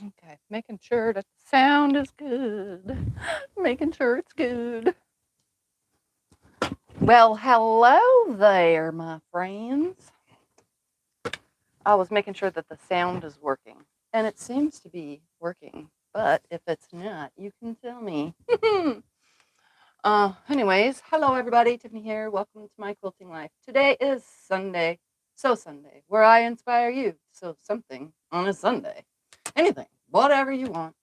Okay, making sure that the sound is good. Making sure it's good. Well, hello there, my friends. I was making sure that the sound is working, and it seems to be working. But if it's not, you can tell me. Anyways, hello everybody. Tiffany here. Welcome to my quilting life. Today is Sunday, Sunday, where I inspire you to sew something on a Sunday. Anything, whatever you want.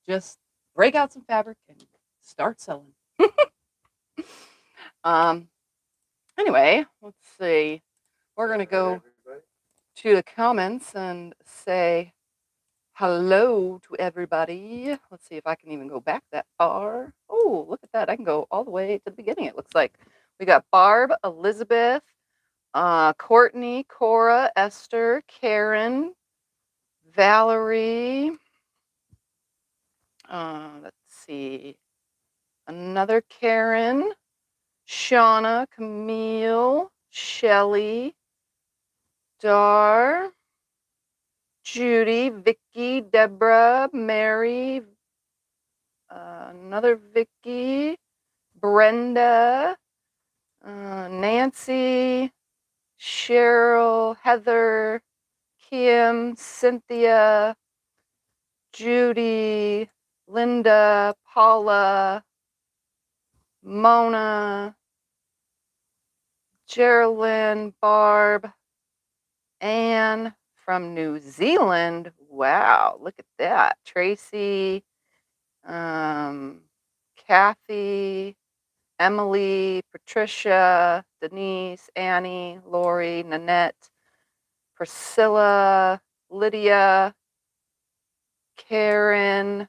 Just break out some fabric and start sewing. Anyway, let's see. We're gonna go to the comments and say hello to everybody. Let's see if I can even go back that far. Oh, look at that. I can go all the way to the beginning, it looks like. We got Barb, Elizabeth, Courtney, Cora, Esther, Karen, Valerie. Let's see. Another Karen, Shauna, Camille, Shelly, Dar, Judy, Vicky, Deborah, Mary, another Vicky, Brenda, Nancy, Cheryl, Heather, Kim, Cynthia, Judy, Linda, Paula, Mona, Geraldine, Barb, Anne from New Zealand. Wow, look at that. Tracy, Kathy, Emily, Patricia, Denise, Annie, Lori, Nanette, Priscilla, Lydia, Karen,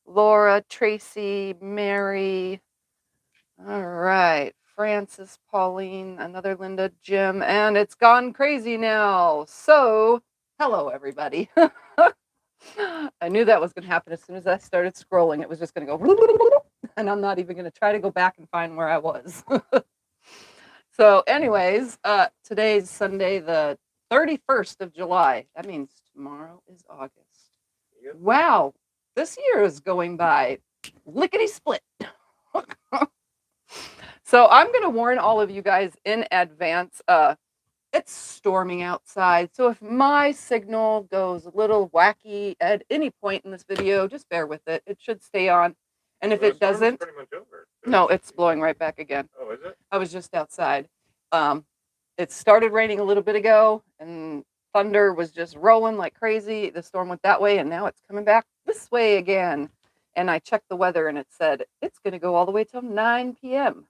Laura, Tracy, Mary. All right. Francis, Pauline, another Linda, Jim, and it's gone crazy now. So, hello, everybody. I knew that was going to happen as soon as I started scrolling. It was just going to go, and I'm not even going to try to go back and find where I was. So, anyways, today's Sunday, the 31st of July. That means tomorrow is August. Yep. Wow, this year is going by lickety split. So I'm going to warn all of you guys in advance. It's storming outside. So if my signal goes a little wacky at any point in this video, just bear with it. It should stay on. And if it doesn't, pretty much over. No, it's blowing right back again. Oh, is it? I was just outside. It started raining a little bit ago, and thunder was just rolling like crazy. The storm went that way, and now it's coming back this way again. And I checked the weather, and it said it's going to go all the way till 9 p.m.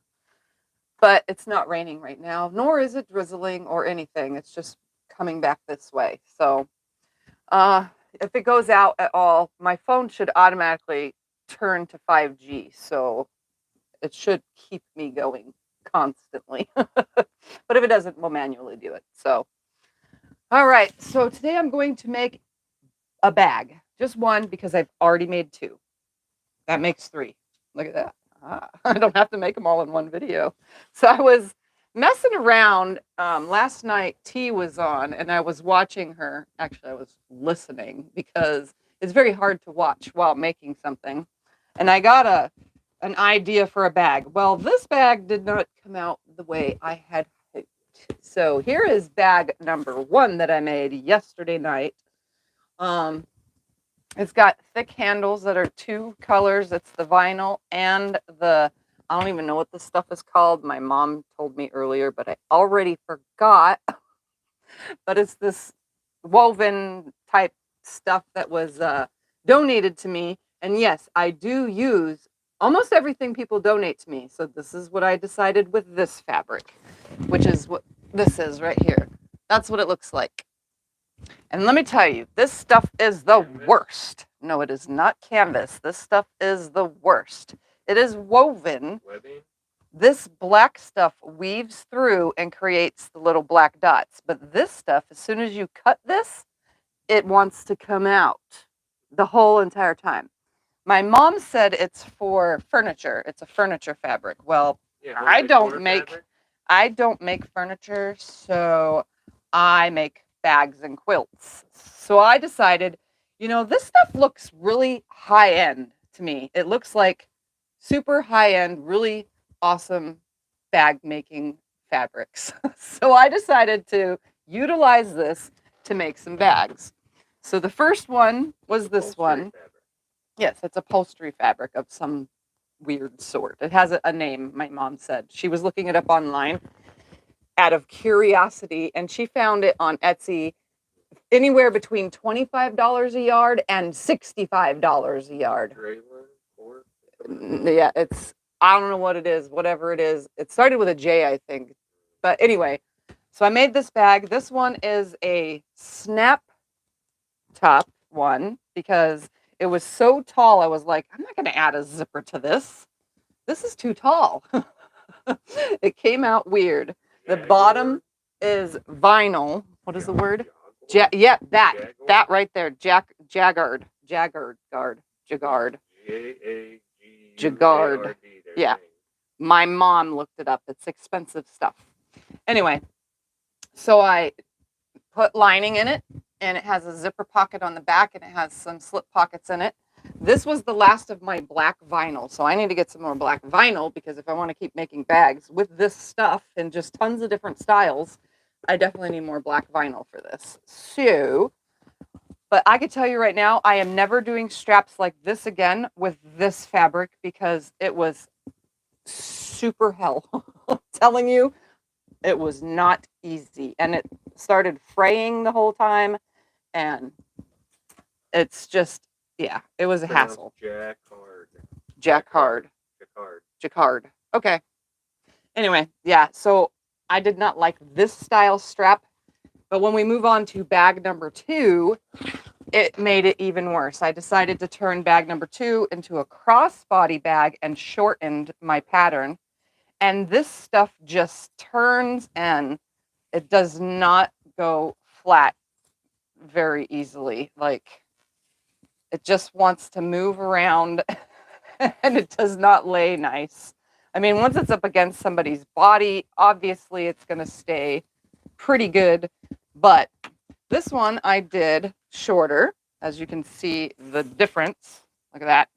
But it's not raining right now, nor is it drizzling or anything. It's just coming back this way. So if it goes out at all, my phone should automatically turn to 5G. So it should keep me going constantly. But if it doesn't, we'll manually do it. So, all right. So today I'm going to make a bag. Just one because I've already made two. That makes three. Look at that. I don't have to make them all in one video. So I was messing around. Last night, T was on, and I was watching her. Actually, I was listening because it's very hard to watch while making something. And I got an idea for a bag. Well, this bag did not come out the way I had hoped. So here is bag number one that I made yesterday night. It's got thick handles that are two colors. It's the vinyl and the, I don't even know what this stuff is called. My mom told me earlier, but I already forgot. But it's this woven type stuff that was donated to me. And yes, I do use almost everything people donate to me. So this is what I decided with this fabric, which is what this is right here. That's what it looks like. And let me tell you, this stuff is the worst. No, it is not canvas. This stuff is the worst. It is woven. Webbing. This black stuff weaves through and creates the little black dots. But this stuff, as soon as you cut this, it wants to come out the whole entire time. My mom said it's for furniture. It's a furniture fabric. Well, yeah, I don't make furniture, so I make bags and quilts. So I decided You know, this stuff looks really high end to me. It looks like super high end, really awesome bag making fabrics. So I decided to utilize this to make some bags. So the first one was this one. Yes, it's upholstery fabric of some weird sort. It has a name, my mom said. She was looking it up online out of curiosity, and she found it on Etsy anywhere between $25 a yard and $65 a yard. Yeah, I don't know what it is, whatever it is. It started with a J, I think. But anyway, so I made this bag. This one is a snap top one because it was so tall. I was like, I'm not going to add a zipper to this. This is too tall. It came out weird. The bottom is vinyl. What is the word? Yeah, that right there. Jagard. Jagard. Yeah. My mom looked it up. It's expensive stuff. Anyway, so I put lining in it, and it has a zipper pocket on the back, and it has some slip pockets in it. This was the last of my black vinyl, so I need to get some more black vinyl because if I want to keep making bags with this stuff and just tons of different styles, I definitely need more black vinyl for this. So, but I could tell you right now, I am never doing straps like this again with this fabric because it was super hell. I'm telling you, it was not easy. And it started fraying the whole time. And it's just, yeah, it was a hassle. Jacquard. Okay. Anyway, yeah, so I did not like this style strap. But when we move on to bag number 2, it made it even worse. I decided to turn bag number 2 into a crossbody bag and shortened my pattern. And this stuff just turns and it does not go flat very easily. Like, it just wants to move around and it does not lay nice. I mean, once it's up against somebody's body, obviously it's going to stay pretty good. But this one I did shorter. As you can see the difference. Look at that.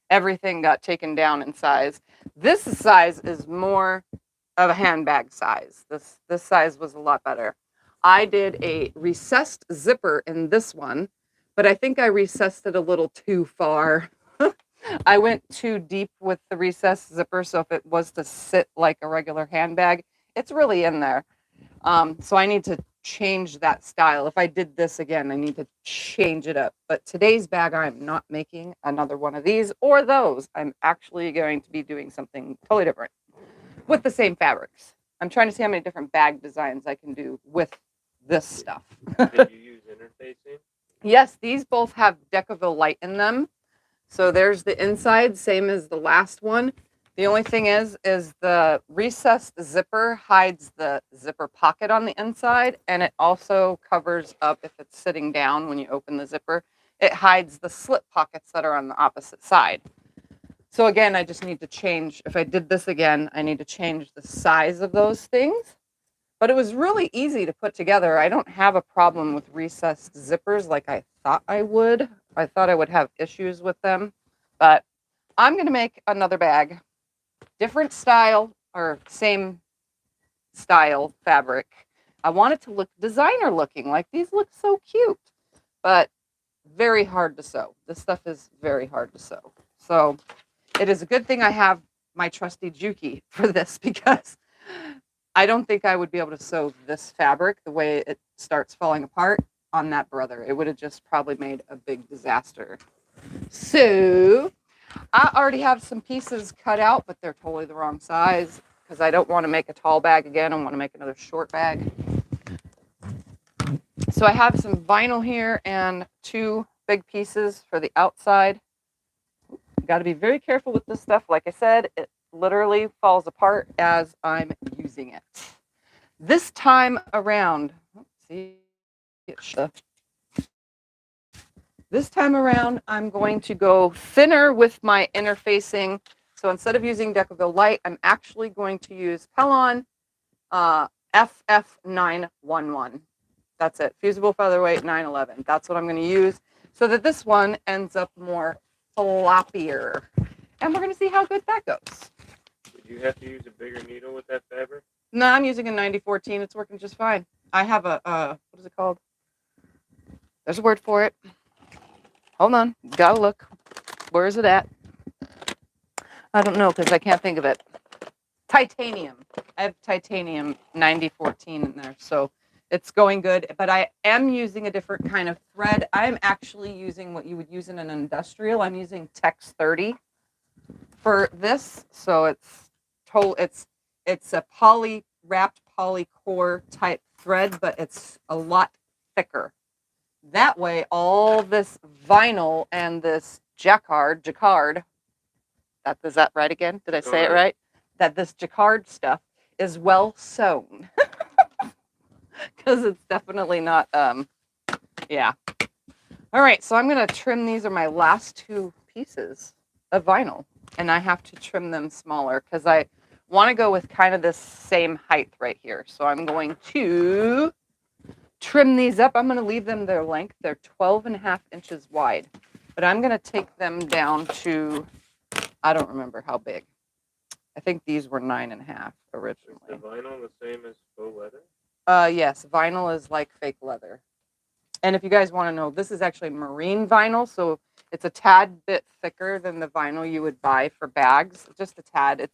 Everything got taken down in size. This size is more of a handbag size. This size was a lot better. I did a recessed zipper in this one, but I think I recessed it a little too far. I went too deep with the recessed zipper, so if it was to sit like a regular handbag, it's really in there. So I need to change that style. If I did this again, I need to change it up. But today's bag, I'm not making another one of these or those. I'm actually going to be doing something totally different with the same fabrics. I'm trying to see how many different bag designs I can do with this stuff. Did you use interfacing? Yes, these both have Decaville light in them. So there's the inside, same as the last one. The only thing is the recessed zipper hides the zipper pocket on the inside, and it also covers up if it's sitting down when you open the zipper. It hides the slip pockets that are on the opposite side. So again, I just need to change. If I did this again, I need to change the size of those things. But it was really easy to put together. I don't have a problem with recessed zippers like I thought I would. I thought I would have issues with them. But I'm going to make another bag. Different style or same style fabric. I want it to look designer looking. Like, these look so cute. But very hard to sew. This stuff is very hard to sew. So it is a good thing I have my trusty Juki for this, because I don't think I would be able to sew this fabric the way it starts falling apart on that brother. It would have just probably made a big disaster. So I already have some pieces cut out, but they're totally the wrong size because I don't want to make a tall bag again. I want to make another short bag. So I have some vinyl here and 2 big pieces for the outside. Got to be very careful with this stuff. Like I said, it literally falls apart as I'm using it. This time around, I'm going to go thinner with my interfacing. So instead of using Decaville Light, I'm actually going to use Pellon FF911. That's it. Fusible Featherweight 911. That's what I'm going to use. so that this one ends up more floppier. And we're going to see how good that goes. Did you have to use a bigger needle with that fabric? No, I'm using a 9014. It's working just fine. I have a, what is it called? There's a word for it. Hold on. Gotta look. Where is it at? I don't know because I can't think of it. Titanium. I have titanium 9014 in there. So it's going good. But I am using a different kind of thread. I'm actually using what you would use in an industrial. I'm using Tex 30 for this. So it's a poly wrapped polycore type thread, but it's a lot thicker. That way, all this vinyl and this jacquard, is that right again? Did I say it right? That this jacquard stuff is well sewn. Because it's definitely not, yeah. All right, so I'm going to trim. These are my last two pieces of vinyl. And I have to trim them smaller because I want to go with kind of this same height right here. So I'm going to trim these up. I'm going to leave them their length. They're 12.5 inches wide. But I'm going to take them down to, I don't remember how big. I think these were 9.5 originally. Is the vinyl the same as faux leather? Yes, vinyl is like fake leather. And if you guys want to know, this is actually marine vinyl, so it's a tad bit thicker than the vinyl you would buy for bags. Just a tad.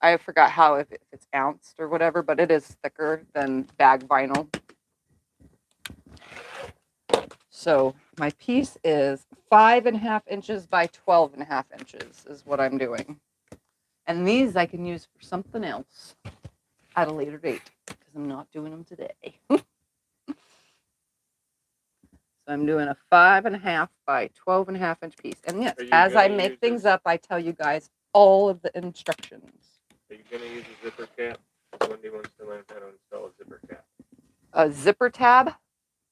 I forgot how, if it's ounced or whatever, but it is thicker than bag vinyl. So my piece is 5.5 inches by 12.5 inches is what I'm doing. And these I can use for something else at a later date because I'm not doing them today. So I'm doing a 5.5 by 12.5 inch piece. And yes, as I make things up, I tell you guys all of the instructions. Are you going to use a zipper cap? Wendy wants to learn how to install a zipper cap. A zipper tab?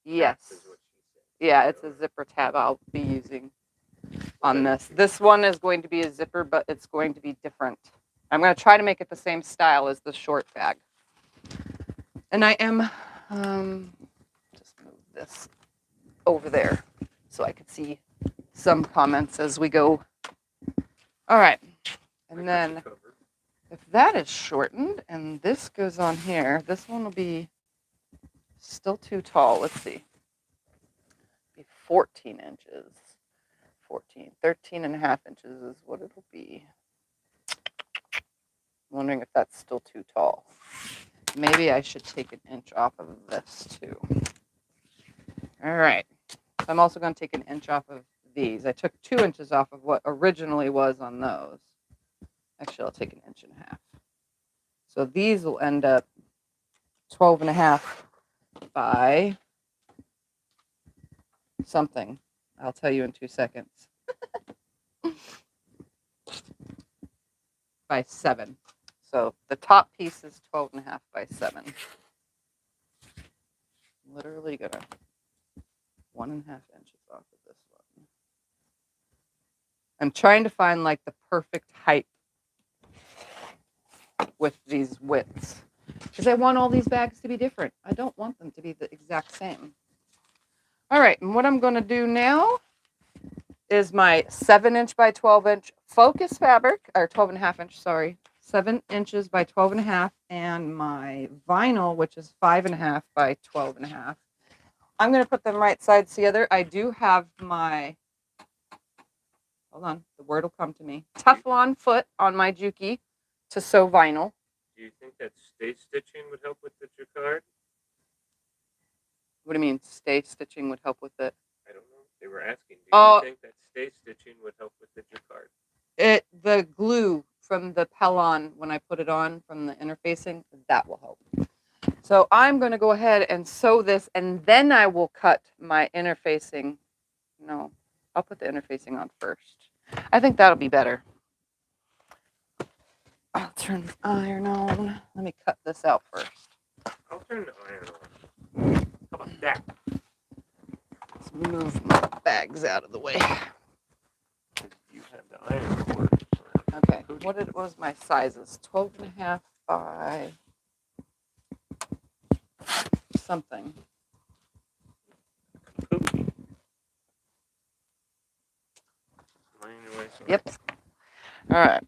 Yes. Is what she said. Yeah, it's a zipper tab I'll be using on this. This one is going to be a zipper, but it's going to be different. I'm going to try to make it the same style as the short bag. And I am, just move this over there so I could see some comments as we go. All right. And then if that is shortened and this goes on here, this one will be still too tall. Let's see. Be 14 inches. 13.5 inches is what it'll be. I'm wondering if that's still too tall. Maybe I should take an inch off of this too. All right. So I'm also going to take an inch off of these. I took 2 inches off of what originally was on those. Actually, I'll take an inch and a half. So these will end up 12.5 by something. I'll tell you in 2 seconds. By 7. So the top piece is 12.5 by 7. Literally gonna 1.5 inches off of this one. I'm trying to find like the perfect height with these widths because I want all these bags to be different. I don't want them to be the exact same. All right, and what I'm going to do now is my 7-inch by 12-inch focus fabric, or 12.5 inch, sorry, 7 inches by 12.5, and my vinyl, which is 5.5 by 12.5. I'm going to put them right sides together. I do have my, hold on, the word will come to me, Teflon foot on my Juki to sew vinyl. Do you think that stay stitching would help with the jacquard? What do you mean, stay stitching would help with it? I don't know. They were asking, do you think that stay stitching would help with the jacquard? The glue from the Pellon, when I put it on from the interfacing, that will help. So I'm going to go ahead and sew this, and then I will cut my interfacing. No, I'll put the interfacing on first. I think that'll be better. I'll turn the iron on. Let me cut this out first. I'll turn the iron on. How about that? Let's move my bags out of the way. You have the iron cord. Okay, what was my sizes? 12.5 by something. Yep. All right.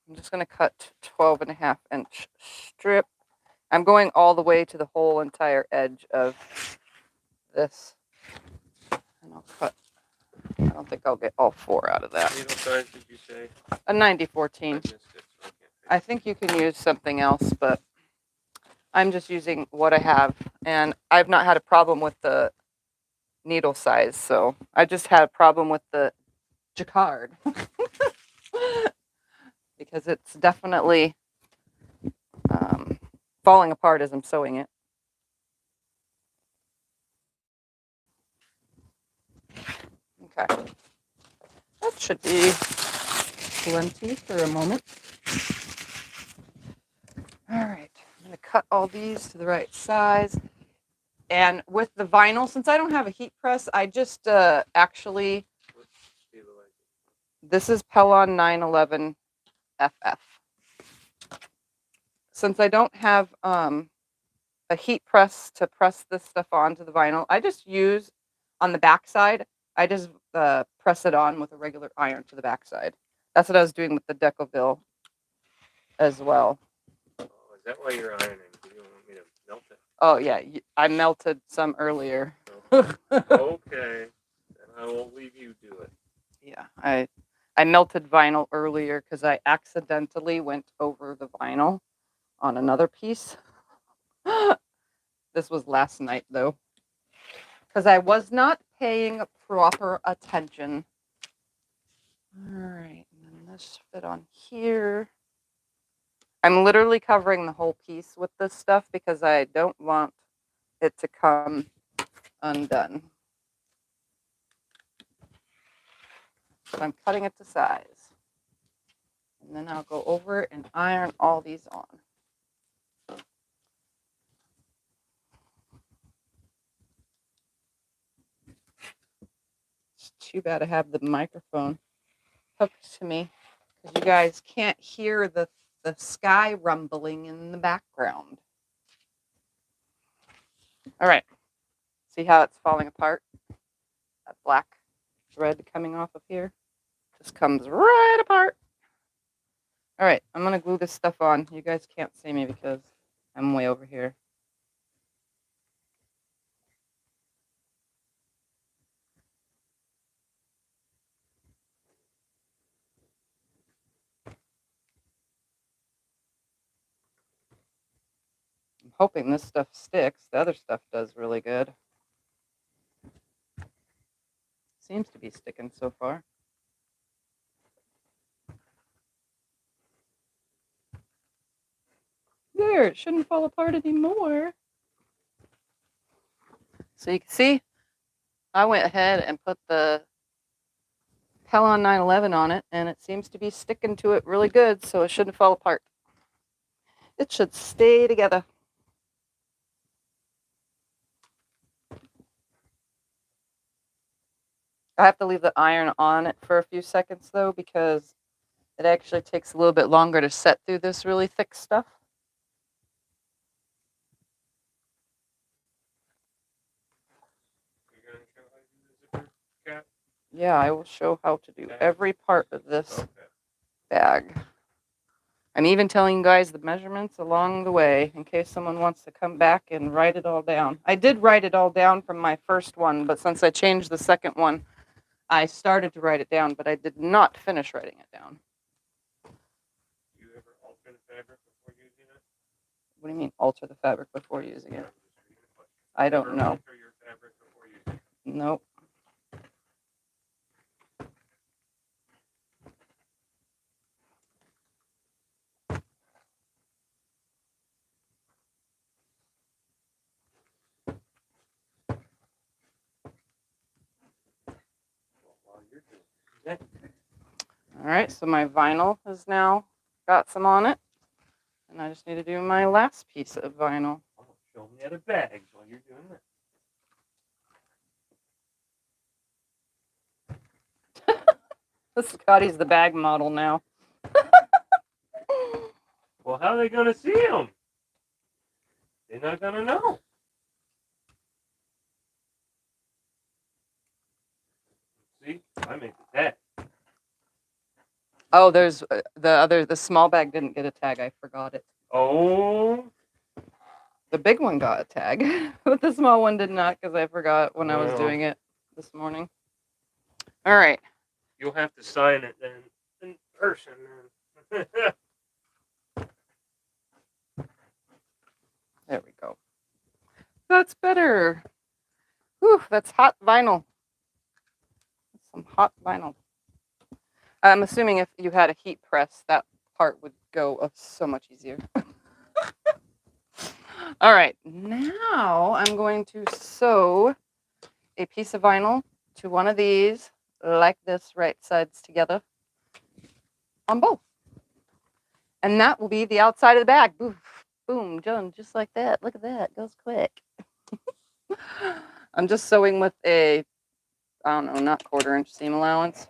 I'm just going to cut 12.5-inch strip. I'm going all the way to the whole entire edge of this. And I'll cut. I don't think I'll get all 4 out of that. Needle size did you say? A 90-14. I missed it, so I can't I think you can use something else, but I'm just using what I have. And I've not had a problem with the needle size, so I just had a problem with the jacquard. Because it's definitely falling apart as I'm sewing it. Okay. That should be plenty for a moment. All right. I'm going to cut all these to the right size. And with the vinyl, since I don't have a heat press, I just actually, this is Pellon 911 FF. Since I don't have a heat press to press this stuff onto the vinyl, I just use on the back side, I just press it on with a regular iron to the back side. That's what I was doing with the Decoville as well. Oh, is that why you're ironing? You don't want me to melt it? Oh, yeah. I melted some earlier. Okay. Okay. Then I will leave you do it. Yeah, I melted vinyl earlier because I accidentally went over the vinyl on another piece. This was last night, though, because I was not paying proper attention. All right, and then this fit on here. I'm literally covering the whole piece with this stuff because I don't want it to come undone. So I'm cutting it to size. And then I'll go over and iron all these on. It's too bad I have the microphone hooked to me because you guys can't hear the sky rumbling in the background. All right. See how it's falling apart? That black thread coming off of here just comes right apart. All right, I'm going to glue this stuff on. You guys can't see me because I'm way over here. I'm hoping this stuff sticks. The other stuff does really good. Seems to be sticking so far. There, it shouldn't fall apart anymore. So you can see, I went ahead and put the Pellon 911 on it, and it seems to be sticking to it really good, so it shouldn't fall apart. It should stay together. I have to leave the iron on it for a few seconds, though, because it actually takes a little bit longer to set through this really thick stuff. You're going to show how to do the zipper cap? Yeah, I will show how to do every part of this Okay. bag. I'm even telling you guys the measurements along the way in case someone wants to come back and write it all down. I did write it all down from my first one, but since I changed the second one, I started to write it down, but I did not finish writing it down. Do you ever alter the fabric before using it? What do you mean, alter the fabric before using it? I'm just reading the question. I don't Ever know. alter your fabric before using it? Nope. Well, while you're doing that, All right, so my vinyl has now got some on it, and I just need to do my last piece of vinyl. oh, show me the other bags while you're doing that. Scotty's the bag model now. Well, how are they going to see them? They're not going to know. See, I made the tag. Oh, there's the small bag didn't get a tag. I forgot it. Oh. The big one got a tag, but the small one did not because I forgot when I was doing it this morning. All right. You'll have to sign it then in person. Then. There we go. That's better. Whew, that's hot vinyl. Some hot vinyl. I'm assuming if you had a heat press, that part would go so much easier. All right, now I'm going to sew a piece of vinyl to one of these, like this, right sides together, on both. And that will be the outside of the bag. Boom, boom, done, just like that. Look at that, it goes quick. I'm just sewing with a, I don't know, not 1/4 inch seam allowance.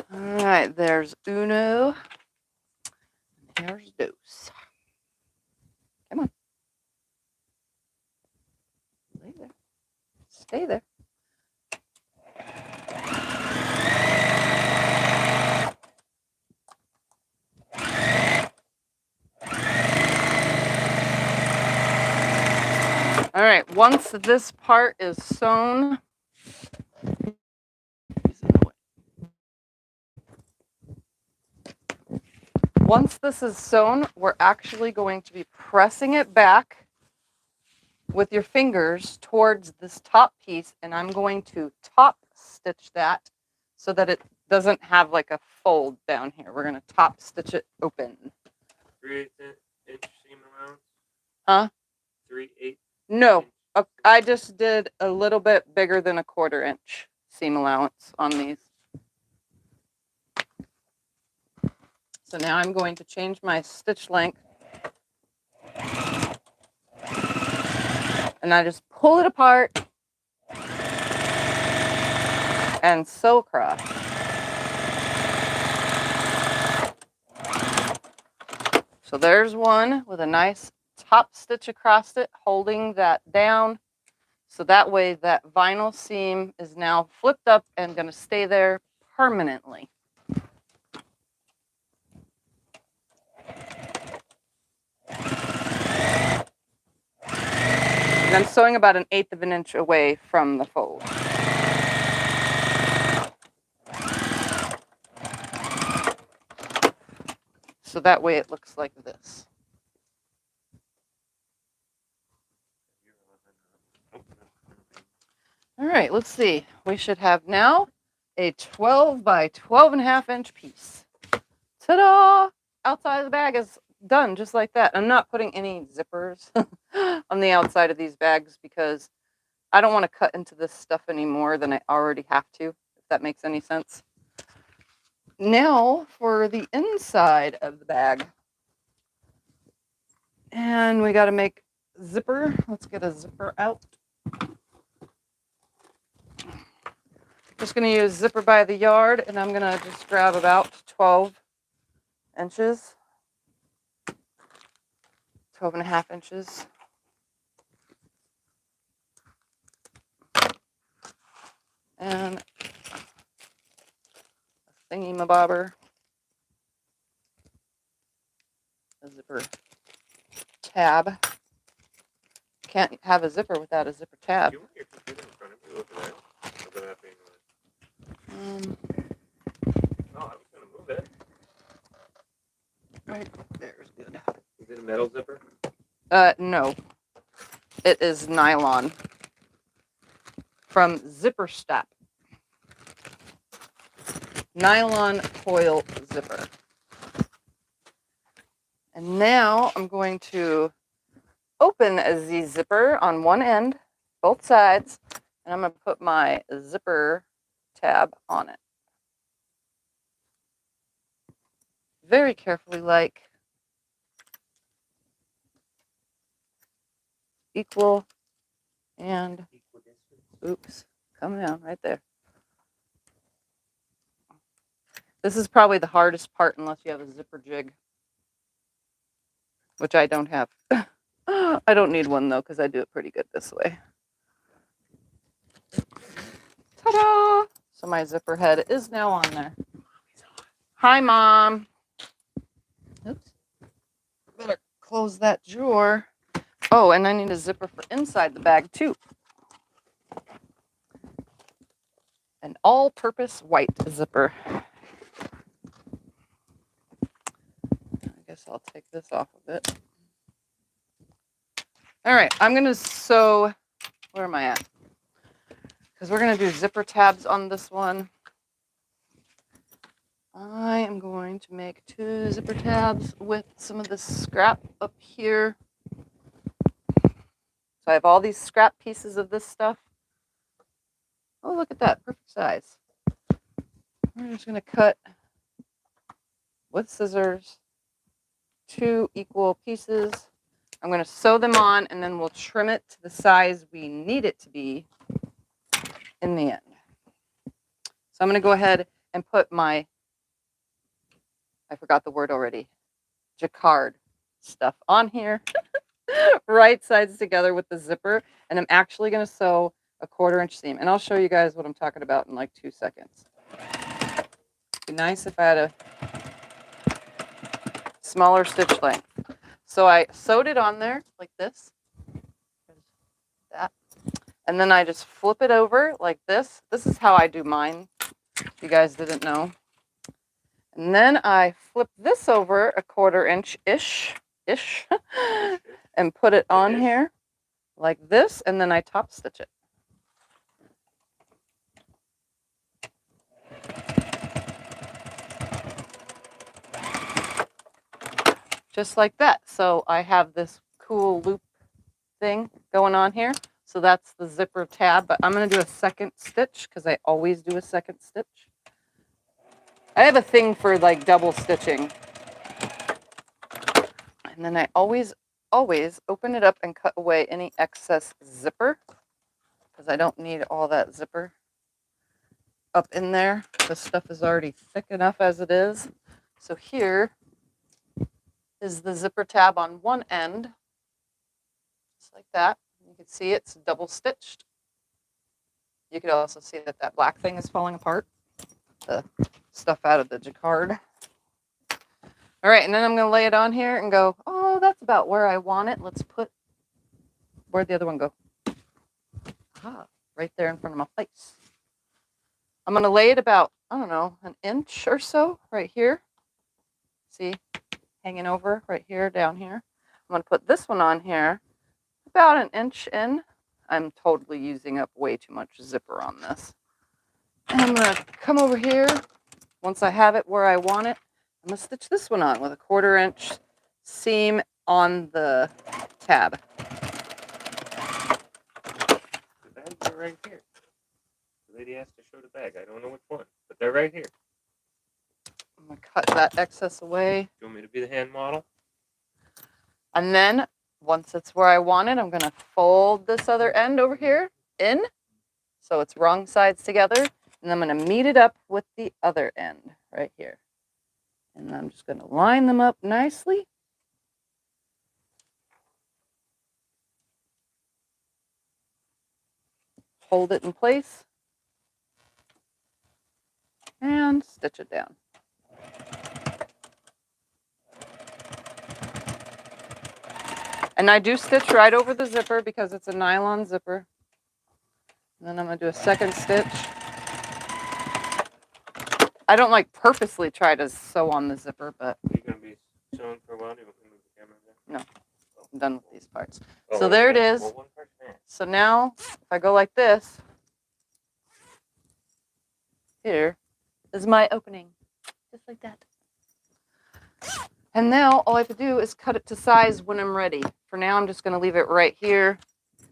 All right, there's uno. Here's dos. Come on. Lay there. Stay there. All right, once this part is sewn, once this is sewn, we're actually going to be pressing it back with your fingers towards this top piece, and I'm going to top stitch that so that it doesn't have like a fold down here. We're going to top stitch it open. 3/8 inch seam allowance? Huh? 3/8? No, I just did a little bit bigger than a 1/4 inch seam allowance on these. So now I'm going to change my stitch length. And I just pull it apart and sew across. So there's one with a nice top stitch across it, holding that down. So that way that vinyl seam is now flipped up and going to stay there permanently. And I'm sewing about 1/8 of an inch away from the fold. So that way it looks like this. All right, let's see. We should have now a 12 by 12.5 inch piece. Ta-da! Outside of the bag is done just like that. I'm not putting any zippers on the outside of these bags because I don't want to cut into this stuff any more than I already have to, if that makes any sense. Now for the inside of the bag. And we got to make zipper. Let's get a zipper out. Just going to use zipper by the yard, and I'm going to just grab about 12 inches. 12.5 inches. And a thingy-mabobber. A zipper tab. Can't have a zipper without a zipper tab. Do you want your computer in front of you? Look at that. Look at that being Oh, I was going to move it. Right there's good. Is it a metal zipper? No. It is nylon. From Zipper Stop. Nylon coil zipper. And now I'm going to open the zipper on one end, both sides, and I'm going to put my zipper tab on it. Very carefully, like equal and, oops, come down right there. This is probably the hardest part unless you have a zipper jig. which I don't have. I don't need one though, because I do it pretty good this way. Ta-da! So my zipper head is now on there. Hi, Mom. Oops. Better close that drawer. Oh, and I need a zipper for inside the bag too. An all-purpose white zipper. I guess I'll take this off of it. All right, I'm going to sew, where am I at? Because we're going to do zipper tabs on this one. I am going to make 2 zipper tabs with some of the scrap up here. So I have all these scrap pieces of this stuff. Oh, look at that, perfect size. We're just going to cut with scissors 2 equal pieces. I'm going to sew them on, and then we'll trim it to the size we need it to be in the end. So I'm going to go ahead and put my, I forgot the word already, jacquard stuff on here, right sides together with the zipper, and I'm actually going to sew a 1/4 inch seam, and I'll show you guys what I'm talking about in like 2 seconds. It'd be nice if I had a smaller stitch length. So I sewed it on there like this, that, and then I just flip it over like this. This is how I do mine, if you guys didn't know. And then I flip this over a 1/4 inch-ish, and put it on here like this, and then I top stitch it. Just like that. So I have this cool loop thing going on here. So that's the zipper tab, but I'm going to do a second stitch because I always do a second stitch. I have a thing for like double stitching. And then I always open it up and cut away any excess zipper because I don't need all that zipper up in there. This stuff is already thick enough as it is. So here is the zipper tab on one end, just like that. You can see it's double stitched. You could also see that that black thing is falling apart, the stuff out of the jacquard. All right, and then I'm going to lay it on here and go, oh, that's about where I want it. Let's put, where'd the other one go? Ah, right there in front of my face. I'm going to lay it about, I don't know, 1 inch or so right here. See, hanging over right here, down here. I'm going to put this one on here about 1 inch in. I'm totally using up way too much zipper on this. And I'm going to come over here. Once I have it where I want it, I'm going to stitch this one on with a 1/4 inch seam on the tab. The bags are right here. The lady asked to show the bag. I don't know which one, but they're right here. I'm going to cut that excess away. Do you want me to be the hand model? And then once it's where I want it, I'm going to fold this other end over here in. So it's wrong sides together. And I'm going to meet it up with the other end right here. And I'm just going to line them up nicely. Hold it in place. And stitch it down. And I do stitch right over the zipper because it's a nylon zipper. And then I'm going to do a second stitch. I don't like purposely try to sew on the zipper, but Are you going to be sewing for a while? Do you want me to move the camera there? No, I'm done with these parts. Oh, so there it okay. is. Well, one part there. So now if I go like this, here is my opening, just like that. And now all I have to do is cut it to size when I'm ready. For now, I'm just going to leave it right here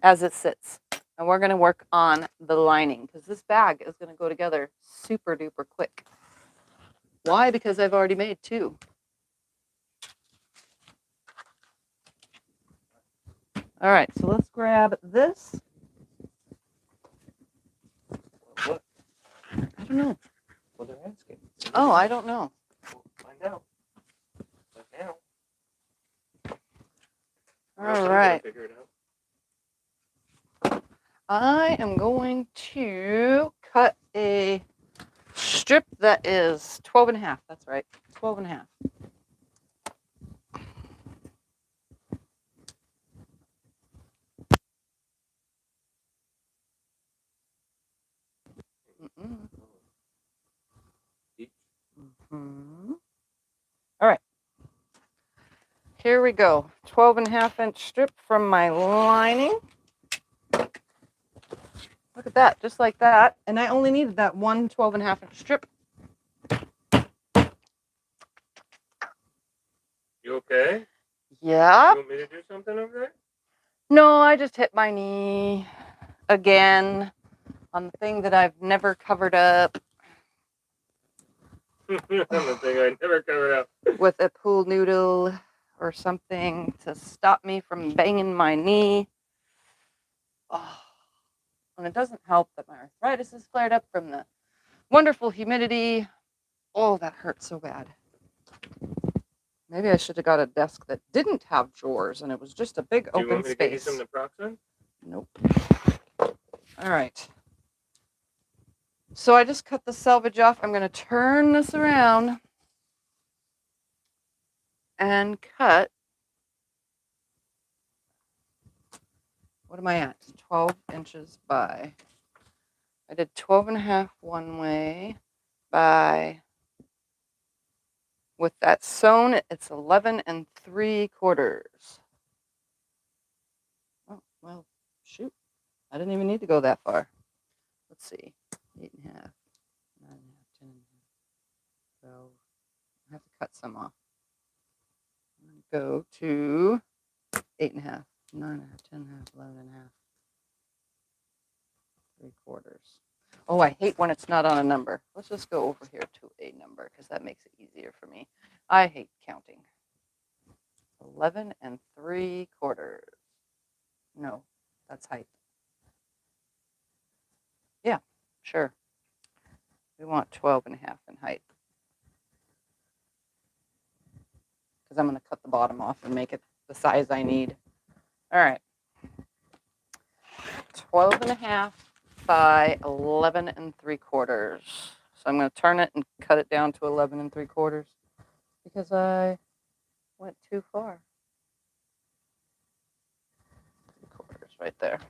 as it sits. And we're going to work on the lining because this bag is going to go together super duper quick. Why? Because I've already made 2. All right, so let's grab this. What? I don't know. Well, they're asking. Oh, I don't know. We'll find out. But now. All right. Figure it out. I am going to cut a strip that is 12 and a half. That's right, 12 and a half. All right. Here we go. 12 and a half inch strip from my lining. Look at that, just like that. And I only needed that one 12 and a half inch strip. You okay? Yeah. You want me to do something over there? No, I just hit my knee again on the thing that I've never covered up. On the thing I never covered up. With a pool noodle or something to stop me from banging my knee. Oh. And it doesn't help that my arthritis is flared up from the wonderful humidity. Oh, that hurts so bad. Maybe I should have got a desk that didn't have drawers and it was just a big open space. Do you want me to get you some naproxen? Nope. All right. So I just cut the selvage off. I'm going to turn this around and cut. What am I at? 12 inches by. I did 12 and a half one way by. With that sewn, it's 11 3/4. Oh, well, shoot. I didn't even need to go that far. Let's see. 8 and a half, 9 and a half, 10 and a half, 12. I have to cut some off. Go to 8 and a half, 9 and a half, 10 and a half, 11 and a half, 3/4. Oh, I hate when it's not on a number. Let's just go over here to a number because that makes it easier for me. I hate counting. 11 3/4. No, that's height. Yeah, sure. We want 12 and a half in height. Because I'm going to cut the bottom off and make it the size I need. All right. 12 and a half by 11 3/4. So I'm going to turn it and cut it down to 11 3/4 because I went too far. 3/4 right there.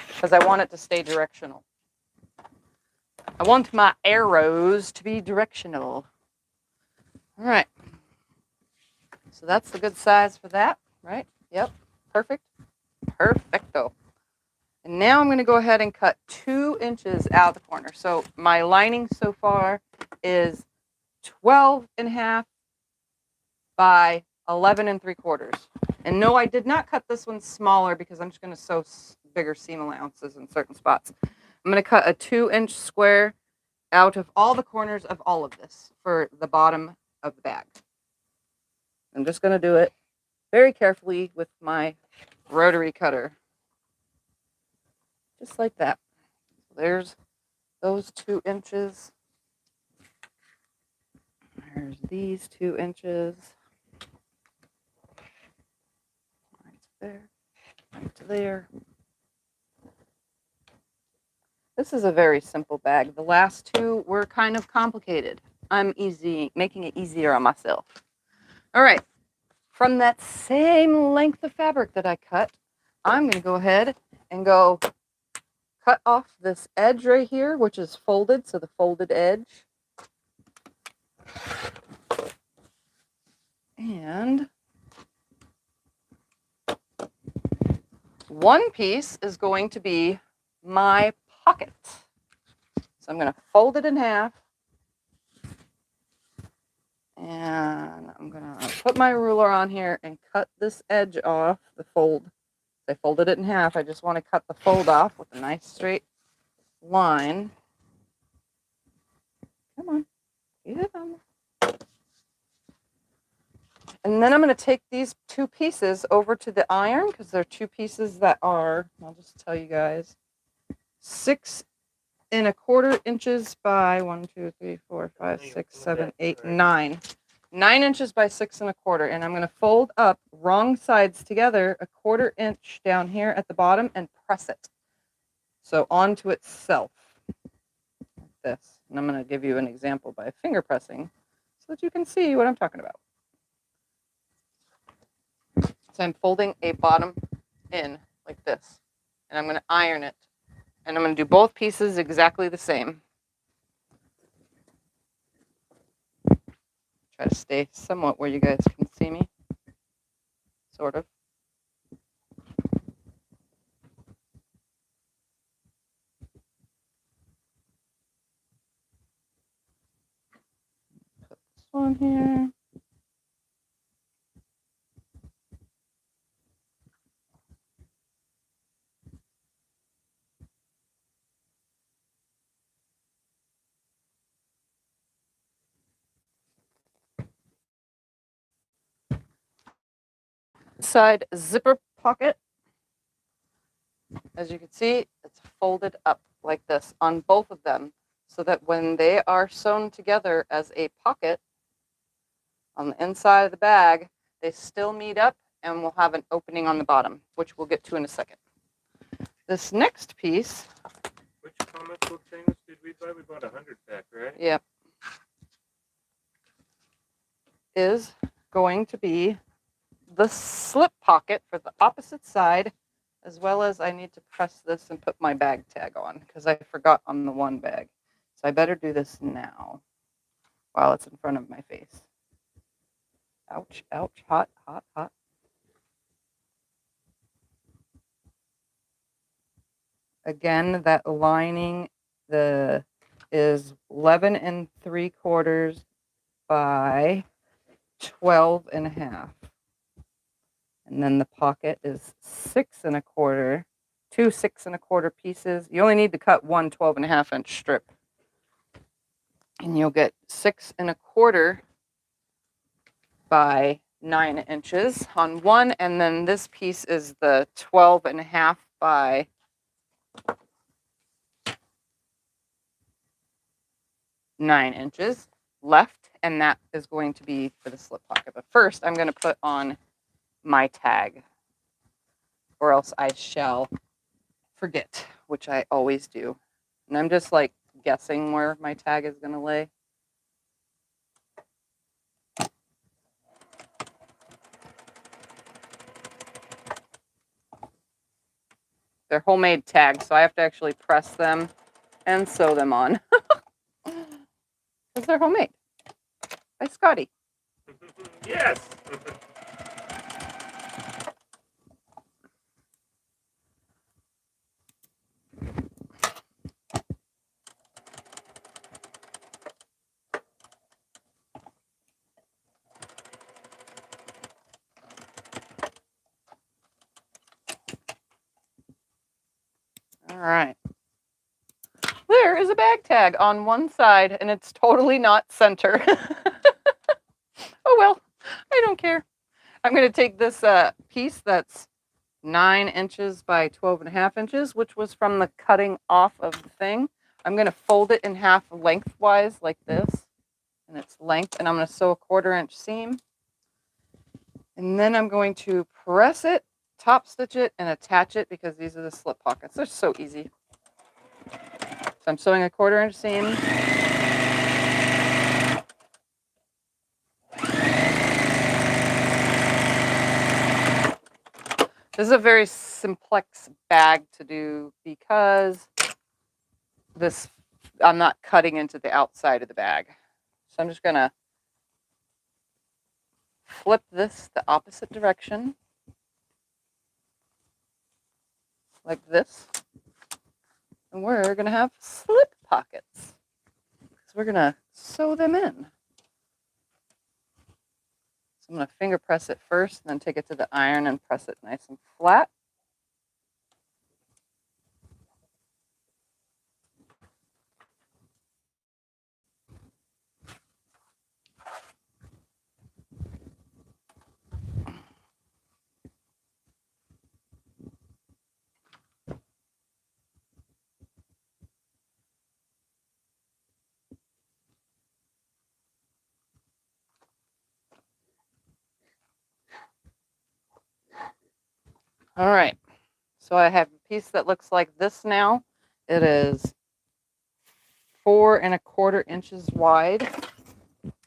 Because I want it to stay directional. I want my arrows to be directional. All right. So that's the good size for that, right? Yep. Perfect. Perfecto. And now I'm going to go ahead and cut 2 inches out of the corner. So my lining so far is 12 and a half by 11 3/4. And no, I did not cut this one smaller because I'm just going to sew bigger seam allowances in certain spots. I'm going to cut a 2-inch square out of all the corners of all of this for the bottom of the bag. I'm just going to do it very carefully with my rotary cutter. Just like that. There's those 2 inches. There's these 2 inches. Right there. Right there. This is a very simple bag. The last two were kind of complicated. I'm making it easier on myself. All right. From that same length of fabric that I cut, I'm going to go ahead and cut off this edge right here, which is folded, so the folded edge. And one piece is going to be my pocket. So I'm going to fold it in half. And I'm going to put my ruler on here and cut this edge off, the fold. I folded it in half. I just want to cut the fold off with a nice straight line. Come on. Get it on. And then I'm going to take these 2 pieces over to the iron because they're 2 pieces that are, I'll just tell you guys, 6 1/4 inches by 1, 2, 3, 4, 5, 6, 7, 8, 9 9 inches by 6 1/4, and I'm going to fold up wrong sides together 1/4 inch down here at the bottom and press it. So onto itself, like this. And I'm going to give you an example by finger pressing so that you can see what I'm talking about. So I'm folding a bottom in like this, and I'm going to iron it. And I'm going to do both pieces exactly the same. Try to stay somewhat where you guys can see me, sort of. Put this one here. Side zipper pocket. As you can see, it's folded up like this on both of them, so that when they are sewn together as a pocket on the inside of the bag, they still meet up and we'll have an opening on the bottom, which we'll get to in a second. This next piece. Which comic book things did we buy? We bought a 100-pack, right? Yep. Is going to be the slip pocket for the opposite side, as well as I need to press this and put my bag tag on because I forgot on the one bag. So I better do this now while it's in front of my face. Ouch, ouch, hot, hot, hot. Again, that lining is 11 3/4 by 12 1/2. And then the pocket is 6 1/4, 2 6 1/4 pieces. You only need to cut one 12 1/2 inch strip. And you'll get 6 1/4 by 9 inches on one. And then this piece is the 12 1/2 by 9 inches left. And that is going to be for the slip pocket. But first, I'm going to put on my tag, or else I shall forget, which I always do. And I'm just like guessing where my tag is going to lay. They're homemade tags, so I have to actually press them and sew them on. Because they're homemade by Scotty. Yes! All right. There is a bag tag on one side, and it's totally not center. Oh, well, I don't care. I'm going to take this piece that's 9 inches by 12 1/2 inches, which was from the cutting off of the thing. I'm going to fold it in half lengthwise like this, and its length, and I'm going to sew a 1/4 inch seam. And then I'm going to press it, top stitch it, and attach it because these are the slip pockets. They're so easy. So I'm sewing a 1/4 inch seam. This is a very simplex bag to do because I'm not cutting into the outside of the bag. So I'm just going to flip this the opposite direction, like this. And we're going to have slip pockets. So we're going to sew them in. So I'm going to finger press it first, and then take it to the iron and press it nice and flat. All right. So I have a piece that looks like this now. It is 4¼ inches wide.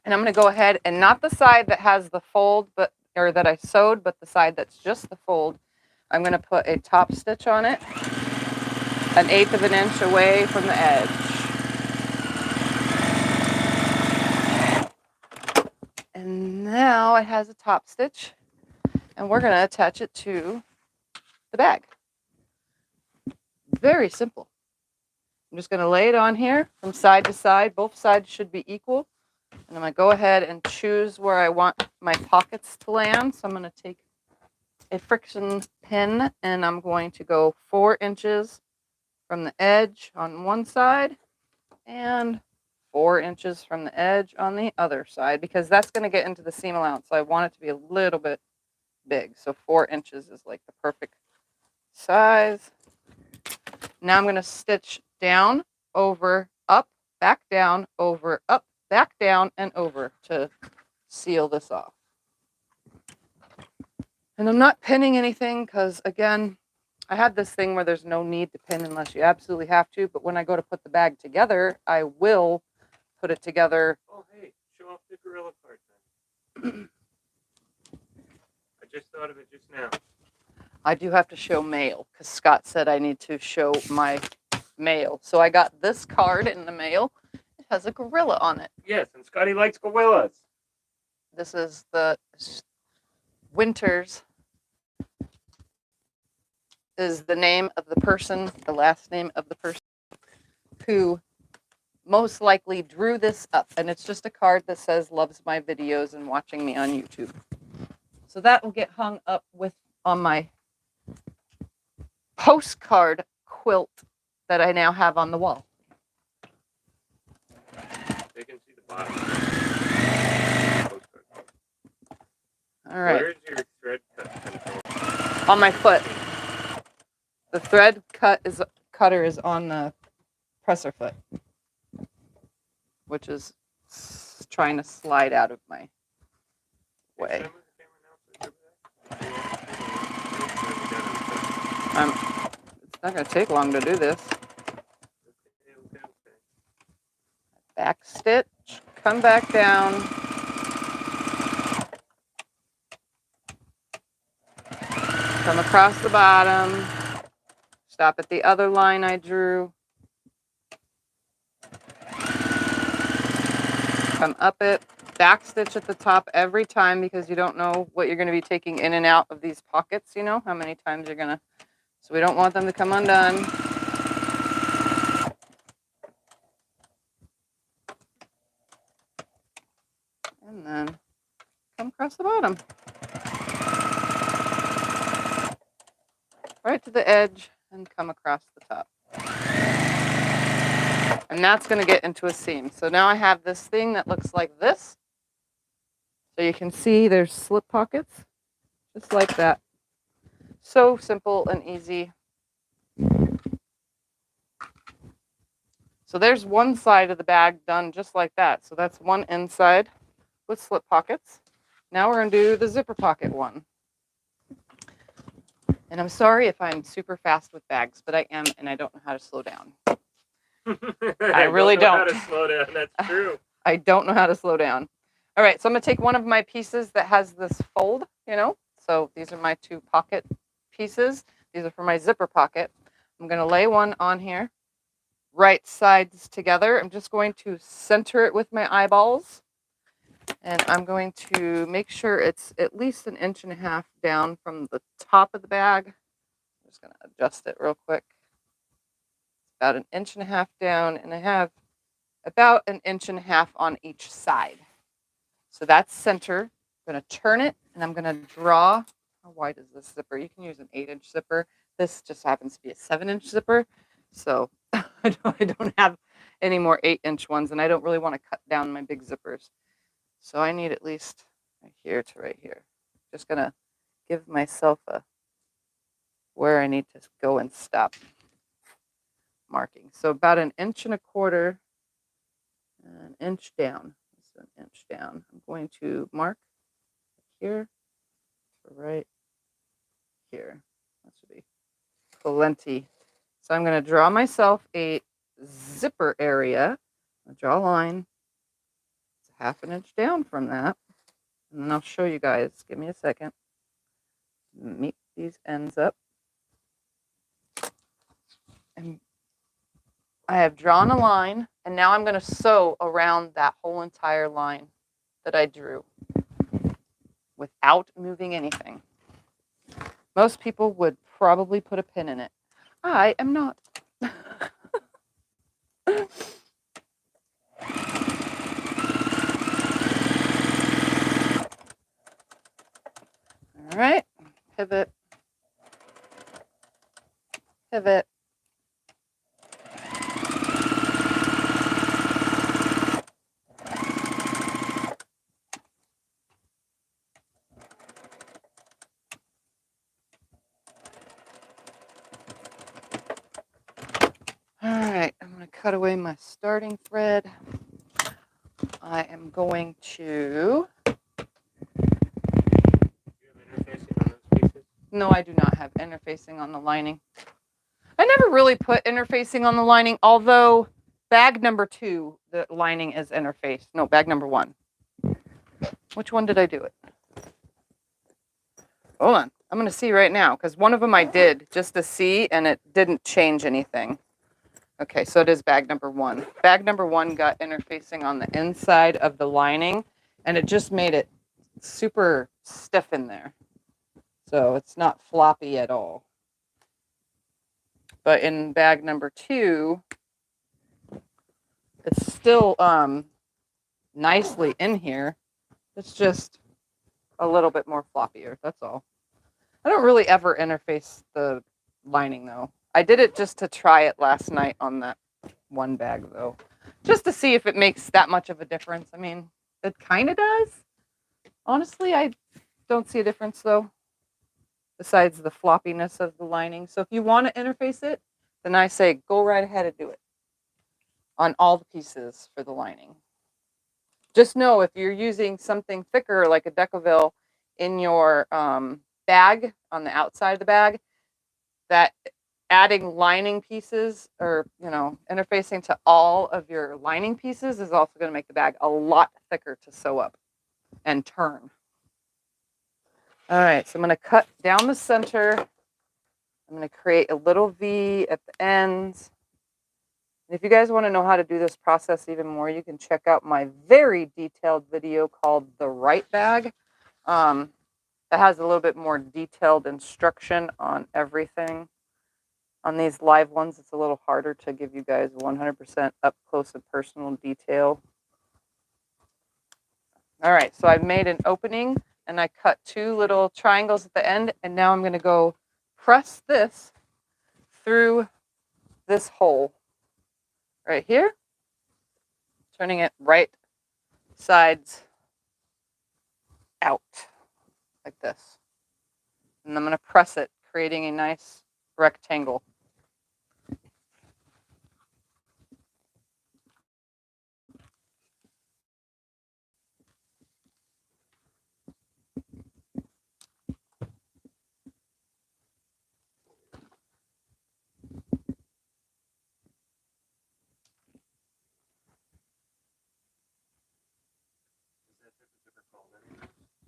And I'm going to go ahead and not the side that has the fold, or that I sewed, but the side that's just the fold. I'm going to put a top stitch on it, 1/8 of an inch away from the edge. And now it has a top stitch, and we're going to attach it to the bag. Very simple. I'm just going to lay it on here from side to side. Both sides should be equal. And I'm going to go ahead and choose where I want my pockets to land. So I'm going to take a friction pin and I'm going to go 4 inches from the edge on one side and 4 inches from the edge on the other side, because that's going to get into the seam allowance. So I want it to be a little bit big. So 4 inches is like the perfect size. Now I'm going to stitch down, over, up, back down, over, up, back down, and over to seal this off. And I'm not pinning anything because, again, I had this thing where there's no need to pin unless you absolutely have to. But when I go to put the bag together, I will put it together. Oh, hey, show off the gorilla part then. I just thought of it just now. I do have to show mail because Scott said I need to show my mail. So I got this card in the mail. It has a gorilla on it. Yes, and Scotty likes gorillas. This is the Winters is the name of the person, the last name of the person who most likely drew this up. And it's just a card that says loves my videos and watching me on YouTube. So that will get hung up on my postcard quilt that I now have on the wall. They can see the bottom. All right. Where's your thread cut? On my foot. The thread cutter is on the presser foot, which is trying to slide out of my way. It's not going to take long to do this. Back stitch, come back down. Come across the bottom. Stop at the other line I drew. Come up it. Back stitch at the top every time because you don't know what you're going to be taking in and out of these pockets, you know, how many times you're going to. So we don't want them to come undone. And then come across the bottom. Right to the edge and come across the top. And that's going to get into a seam. So now I have this thing that looks like this. So you can see there's slip pockets, just like that. So simple and easy. So there's one side of the bag done just like that. So that's one inside with slip pockets. Now we're going to do the zipper pocket one. And I'm sorry if I'm super fast with bags, but I am, and I don't know how to slow down. I really don't. Know how to slow down. That's true. I don't know how to slow down. All right, so I'm going to take one of my pieces that has this fold, you know. So these are my 2 pocket pieces. These are for my zipper pocket. I'm going to lay one on here, right sides together. I'm just going to center it with my eyeballs. And I'm going to make sure it's at least 1.5 inches down from the top of the bag. I'm just going to adjust it real quick. About 1.5 inches down, and I have about 1.5 inches on each side. So that's center. I'm going to turn it, and I'm going to draw. How wide is this zipper? You can use an 8-inch zipper. This just happens to be a 7-inch zipper. So I don't have any more 8-inch ones, and I don't really want to cut down my big zippers. So I need at least right here to right here. Just going to give myself where I need to go and stop marking. So about 1.25 inches, 1 inch down. So 1 inch down. I'm going to mark here, right here. plenty. So I'm going to draw myself a zipper area. I'll draw a line. It's 1/2 inch down from that. And then I'll show you guys. Give me a second. Meet these ends up. And I have drawn a line, and now I'm going to sew around that whole entire line that I drew without moving anything. Most people would probably put a pin in it. I am not. All right, pivot, pivot. All right, I'm going to cut away my starting thread. I am going to... No, I do not have interfacing on the lining. I never really put interfacing on the lining, although bag number 2, the lining is interfaced. No, bag number 1. Which one did I do it? Hold on. I'm going to see right now, because one of them I did just to see, and it didn't change anything. Okay, so it is bag number 1. Bag number 1 got interfacing on the inside of the lining, and it just made it super stiff in there. So it's not floppy at all. But in bag number 2, it's still nicely in here. It's just a little bit more floppier, that's all. I don't really ever interface the lining, though. I did it just to try it last night on that one bag, though. Just to see if it makes that much of a difference. I mean, it kind of does. Honestly, I don't see a difference, though, besides the floppiness of the lining. So if you want to interface it, then I say go right ahead and do it on all the pieces for the lining. Just know if you're using something thicker like a Decoville in your bag, on the outside of the bag, that adding lining pieces or, interfacing to all of your lining pieces is also going to make the bag a lot thicker to sew up and turn. All right, so I'm going to cut down the center. I'm going to create a little V at the ends. And if you guys want to know how to do this process even more, you can check out my very detailed video called The Right Bag. That has a little bit more detailed instruction on everything. On these live ones, it's a little harder to give you guys 100% up close and personal detail. All right, so I've made an opening and I cut 2 little triangles at the end, and now I'm going to go press this through this hole right here, turning it right sides out like this. And I'm going to press it, creating a nice rectangle.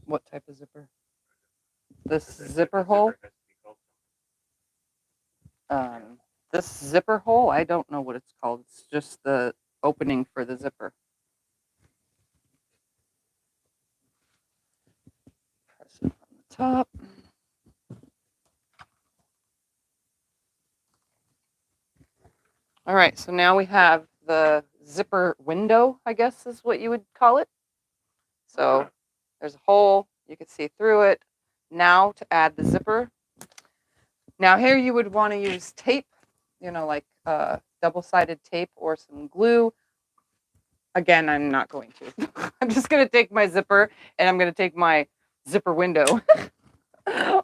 What type of zipper? This zipper hole? This zipper hole, I don't know what it's called. It's just the opening for the zipper. Press it from the top. All right, so now we have the zipper window, I guess is what you would call it. So there's a hole, you can see through it. Now to add the zipper. Now here you would want to use tape, like double-sided tape or some glue. Again, I'm not going to. I'm just going to take my zipper and I'm going to take my zipper window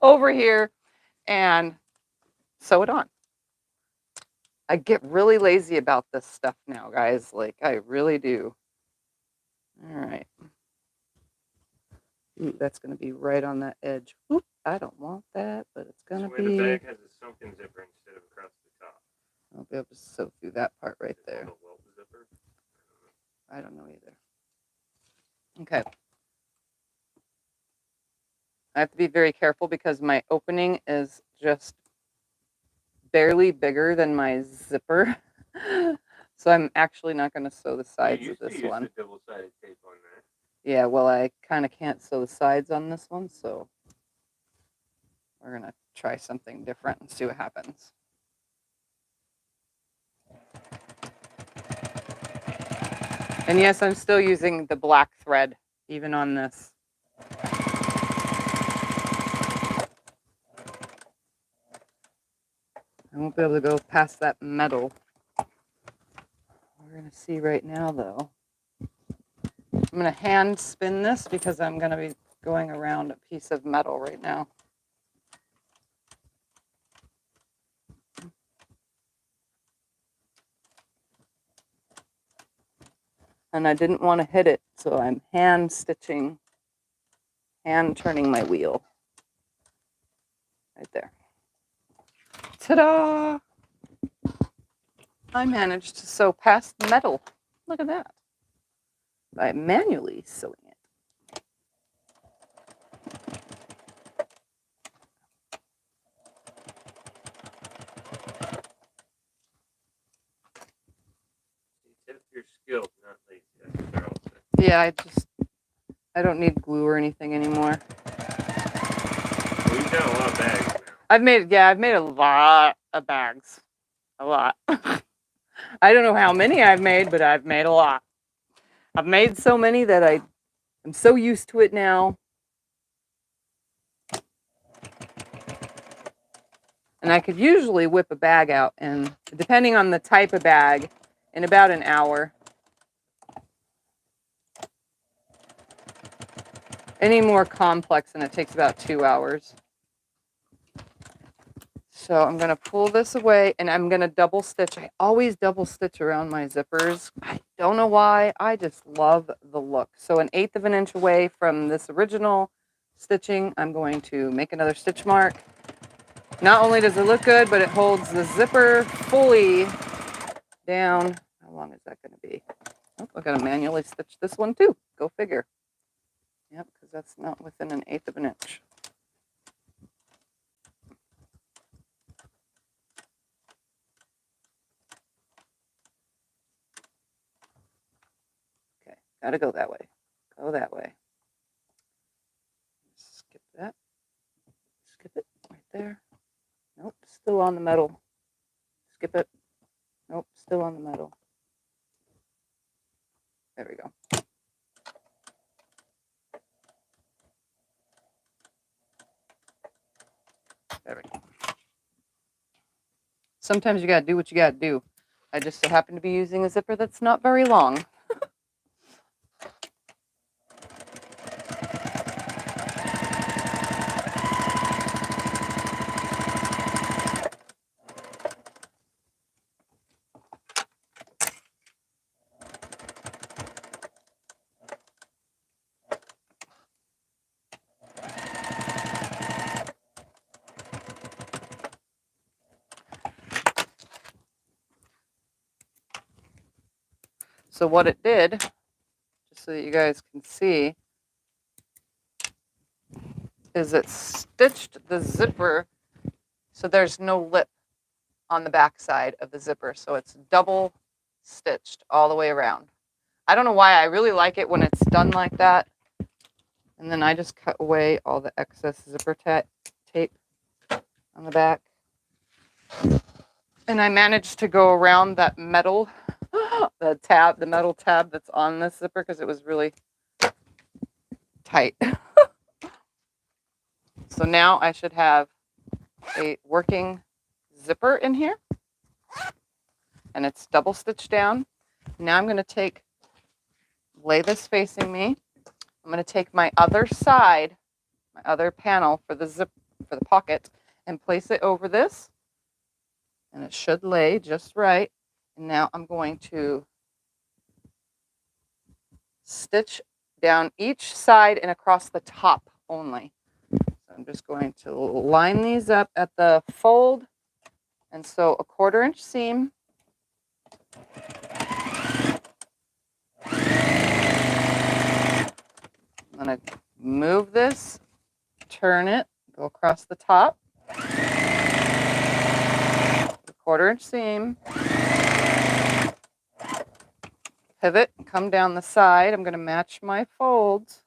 over here and sew it on. I get really lazy about this stuff now, guys. Like, I really do. All right. Ooh, that's going to be right on that edge. Oop, I don't want that, but it's gonna Where the be. bag has a sunken zipper instead of across the top. I'll be able to sew through that part right It's there. called a welt zipper. I don't know either. Okay. I have to be very careful because my opening is just barely bigger than my zipper. So I'm actually not going to sew the sides of this one. The double-sided tape on that. Yeah, well, I kind of can't sew the sides on this one, so we're going to try something different and see what happens. And yes, I'm still using the black thread, even on this. I won't be able to go past that metal. We're going to see right now, though. I'm going to hand spin this because I'm going to be going around a piece of metal right now. And I didn't want to hit it, so I'm hand stitching, hand turning my wheel. Right there. Ta-da! I managed to sew past metal. Look at that. By manually sewing it. If you're skilled, not lazy. That's what they're all saying. Yeah, I don't need glue or anything anymore. Well, you've got a lot of bags now. I've made a lot of bags. A lot. I don't know how many I've made, but I've made a lot. I've made so many that I'm so used to it now. And I could usually whip a bag out, and depending on the type of bag, in about an hour. Any more complex, and it takes about 2 hours. So I'm going to pull this away, and I'm going to double stitch. I always double stitch around my zippers. I don't know why. I just love the look. So 1/8 of an inch away from this original stitching, I'm going to make another stitch mark. Not only does it look good, but it holds the zipper fully down. How long is that going to be? Oh, I'm going to manually stitch this one too. Go figure. Yep, because that's not within 1/8 of an inch. Okay, gotta go that way. Go that way. Skip that. Skip it right there. Nope, still on the metal. Skip it. Nope, still on the metal. There we go. There we go. Sometimes you gotta do what you gotta do. I just so happen to be using a zipper that's not very long. So what it did, just so that you guys can see, is it stitched the zipper so there's no lip on the back side of the zipper. So it's double stitched all the way around. I don't know why. I really like it when it's done like that. And then I just cut away all the excess zipper tape on the back. And I managed to go around that metal, the metal tab that's on this zipper because it was really tight. So now I should have a working zipper in here. And it's double stitched down. Now I'm going to lay this facing me. I'm going to take my other side, my other panel for the pocket, and place it over this. And it should lay just right. And now I'm going to stitch down each side and across the top only. So I'm just going to line these up at the fold and sew a 1/4 inch seam. I'm going to move this, turn it, go across the top, 1/4 inch seam, pivot, come down the side. I'm going to match my folds.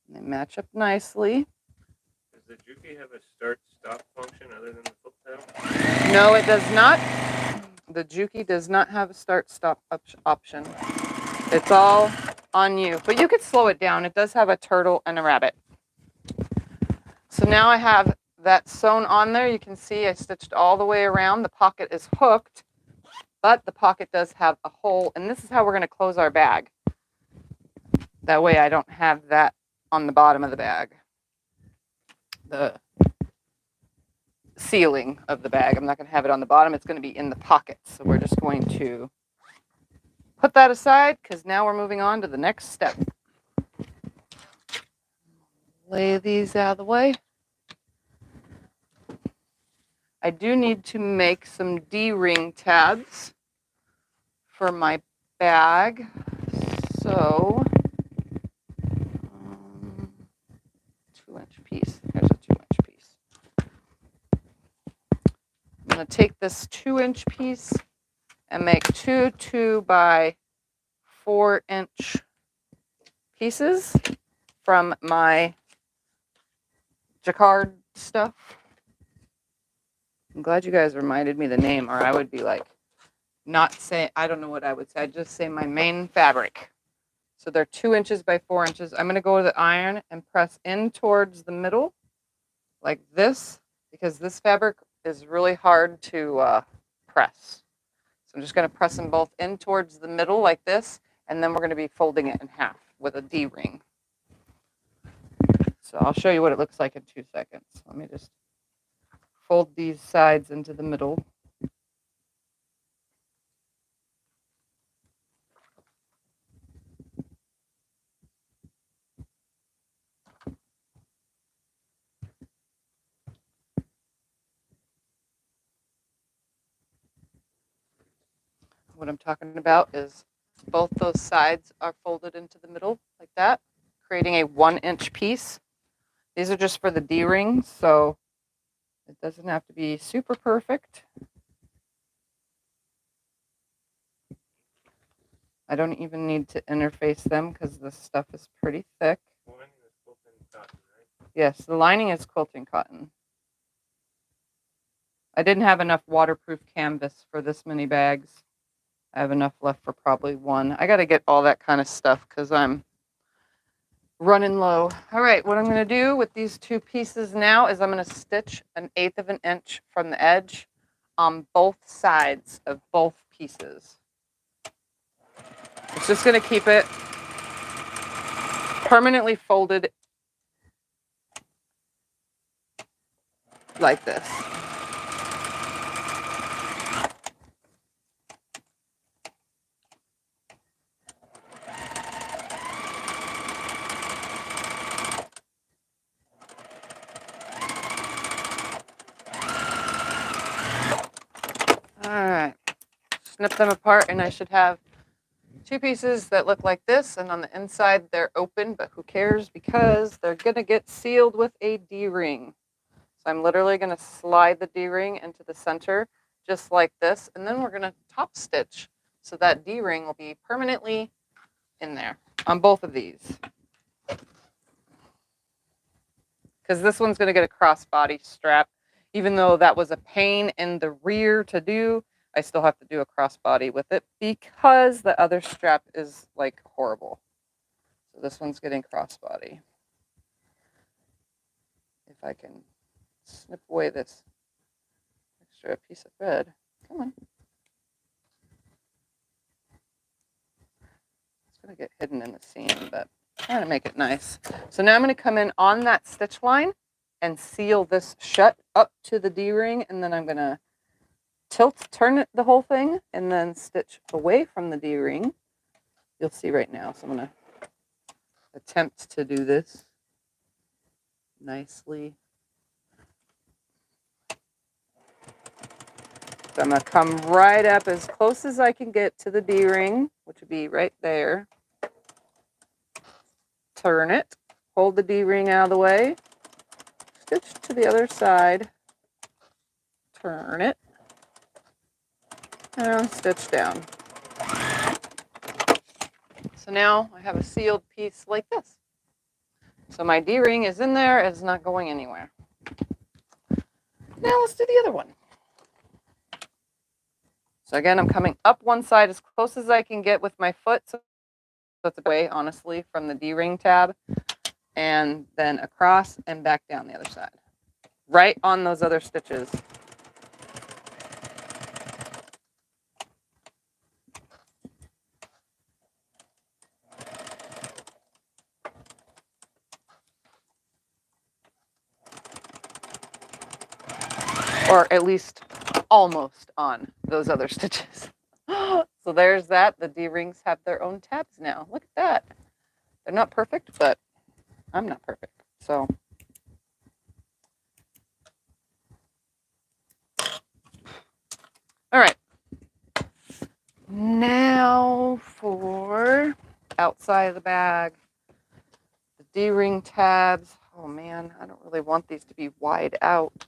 And they match up nicely. Does the Juki have a start-stop function other than the foot pedal? No, it does not. The Juki does not have a start-stop option. It's all on you. But you could slow it down. It does have a turtle and a rabbit. So now I have that sewn on there. You can see I stitched all the way around. The pocket is hooked, but the pocket does have a hole. And this is how we're going to close our bag. That way I don't have that on the bottom of the bag. The sealing of the bag. I'm not going to have it on the bottom. It's going to be in the pocket. So we're just going to put that aside because now we're moving on to the next step. Lay these out of the way. I do need to make some D-ring tabs for my bag. So, 2-inch piece. Here's a 2-inch piece. I'm going to take this 2-inch piece and make 2 2x4-inch pieces from my jacquard stuff. I'm glad you guys reminded me the name, or I would be like, not say, I don't know what I would say. I'd just say my main fabric. So they're 2 inches by 4 inches. I'm going to go to the iron and press in towards the middle like this, because this fabric is really hard to press. So I'm just going to press them both in towards the middle like this, and then we're going to be folding it in half with a D-ring. So I'll show you what it looks like in 2 seconds. Let me just fold these sides into the middle. What I'm talking about is both those sides are folded into the middle like that, creating a 1-inch piece. These are just for the D-ring, so it doesn't have to be super perfect. I don't even need to interface them because this stuff is pretty thick. Yes, the lining is quilting cotton. I didn't have enough waterproof canvas for this many bags. I have enough left for probably one. I got to get all that kind of stuff because I'm running low. All right, what I'm going to do with these 2 pieces now is I'm going to stitch 1/8 of an inch from the edge on both sides of both pieces. It's just going to keep it permanently folded like this. All right, snip them apart and I should have 2 pieces that look like this, and on the inside they're open, but who cares because they're going to get sealed with a D-ring. So I'm literally going to slide the D-ring into the center just like this, and then we're going to top stitch so that D-ring will be permanently in there on both of these. Because this one's going to get a crossbody strap. Even though that was a pain in the rear to do, I still have to do a crossbody with it because the other strap is like horrible. So this one's getting crossbody. If I can snip away this extra piece of thread. Come on. It's going to get hidden in the seam, but I'm trying to make it nice. So now I'm going to come in on that stitch line and seal this shut up to the D-ring, and then I'm going to turn it, the whole thing, and then stitch away from the D-ring. You'll see right now, so I'm going to attempt to do this. nicely. So I'm going to come right up as close as I can get to the D-ring, which would be right there. Turn it, hold the D-ring out of the way, stitch to the other side, turn it, and stitch down. So now I have a sealed piece like this. So my D-ring is in there, it's not going anywhere. Now let's do the other one. So again, I'm coming up one side as close as I can get with my foot, so it's away, honestly, from the D-ring tab, and then across and back down the other side. Right on those other stitches. Or at least almost on those other stitches. So there's that. The D-rings have their own tabs now. Look at that. They're not perfect, but I'm not perfect. So all right. Now for outside of the bag. The D-ring tabs. Oh man, I don't really want these to be wide out.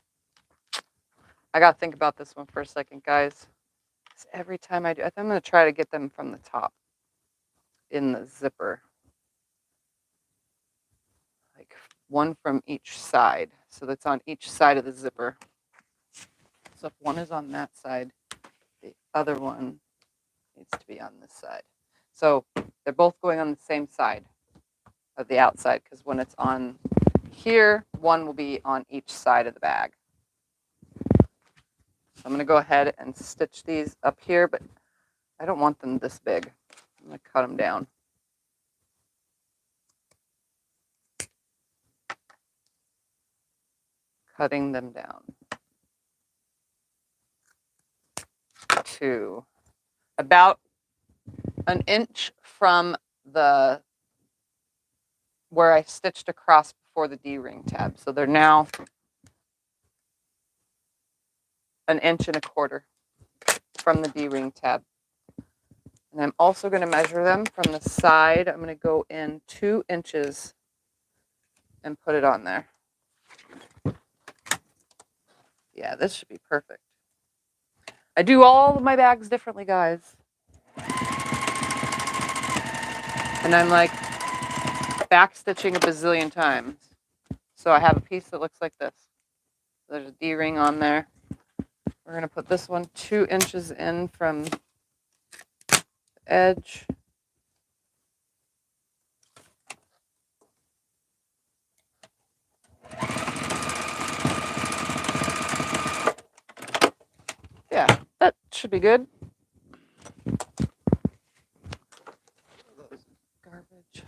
I got to think about this one for a second, guys. Every time I do, I'm going to try to get them from the top in the zipper. Like one from each side. So that's on each side of the zipper. So if one is on that side, the other one needs to be on this side. So they're both going on the same side of the outside, because when it's on here, one will be on each side of the bag. So I'm going to go ahead and stitch these up here, but I don't want them this big. I'm going to cut them down. Cutting them down to about an inch from the where I stitched across before the D-ring tab. So they're now 1.25 inches from the D-ring tab. And I'm also going to measure them from the side. I'm going to go in 2 inches and put it on there. Yeah, this should be perfect. I do all of my bags differently, guys. And I'm like back stitching a bazillion times. So I have a piece that looks like this. There's a D-ring on there. We're going to put this one 2 inches in from the edge. Yeah, that should be good. Garbage.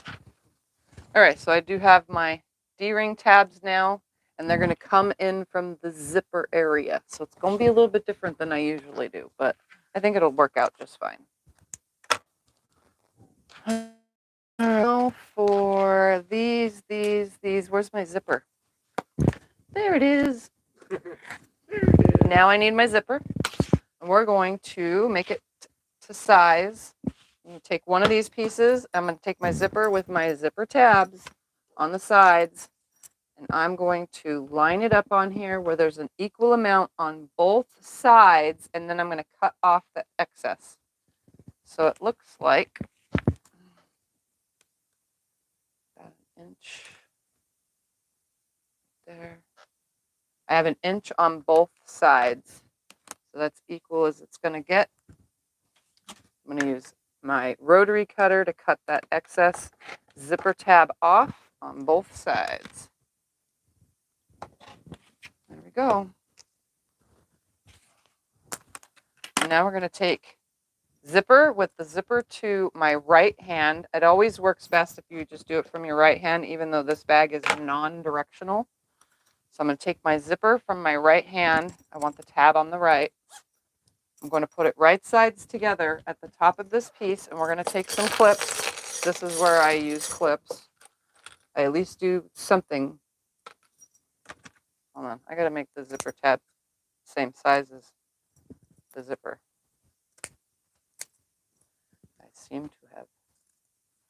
All right, so I do have my D-ring tabs now, and they're going to come in from the zipper area. So it's going to be a little bit different than I usually do, but I think it'll work out just fine. Now for these, where's my zipper? There it is. Now I need my zipper, and we're going to make it to size. I'm going to take one of these pieces. I'm going to take my zipper with my zipper tabs on the sides, and I'm going to line it up on here where there's an equal amount on both sides, and then I'm going to cut off the excess. So it looks like about 1 inch there. I have 1 inch on both sides, so that's equal as it's going to get. I'm going to use my rotary cutter to cut that excess zipper tab off on both sides. There we go. And now we're going to take zipper with the zipper to my right hand. It always works best if you just do it from your right hand, even though this bag is non-directional. So I'm going to take my zipper from my right hand. I want the tab on the right. I'm going to put it right sides together at the top of this piece, and we're going to take some clips. This is where I use clips. I at least do something Hold on, I gotta make the zipper tab same size as the zipper. I seem to have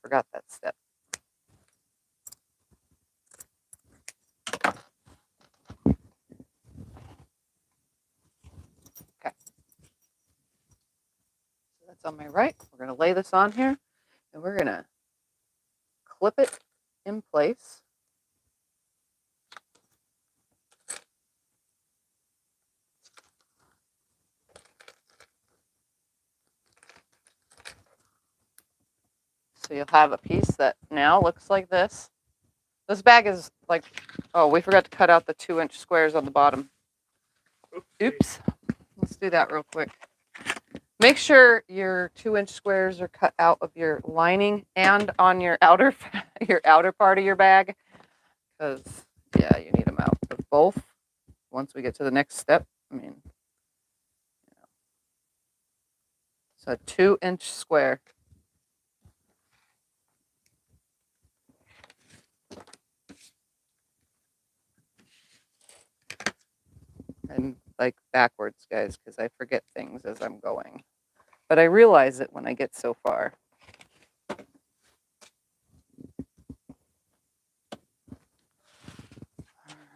forgot that step. Okay. So that's on my right. We're gonna lay this on here and we're gonna clip it in place. So you'll have a piece that now looks like this. This bag is like, oh, we forgot to cut out the 2-inch squares on the bottom. Oops. Let's do that real quick. Make sure your 2-inch squares are cut out of your lining and on your outer part of your bag, because yeah, you need them out of both. Once we get to the next step, I mean, so a 2-inch square. And like backwards, guys, because I forget things as I'm going. But I realize it when I get so far. All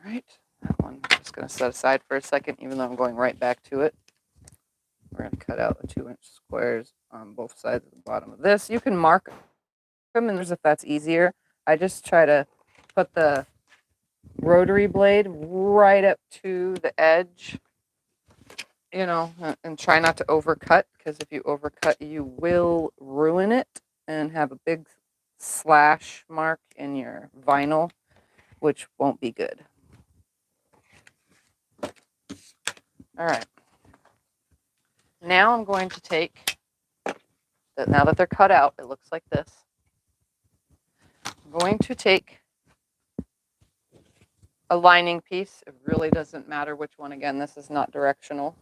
right, that one I'm just going to set aside for a second, even though I'm going right back to it. We're going to cut out the 2-inch squares on both sides of the bottom of this. You can mark them, and if that's easier. I just try to put the rotary blade right up to the edge, you know, and try not to overcut, because if you overcut, you will ruin it and have a big slash mark in your vinyl, which won't be good. All right. Now I'm going to take, now that they're cut out, it looks like this. I'm going to take a lining piece. It really doesn't matter which one. Again, this is not directional.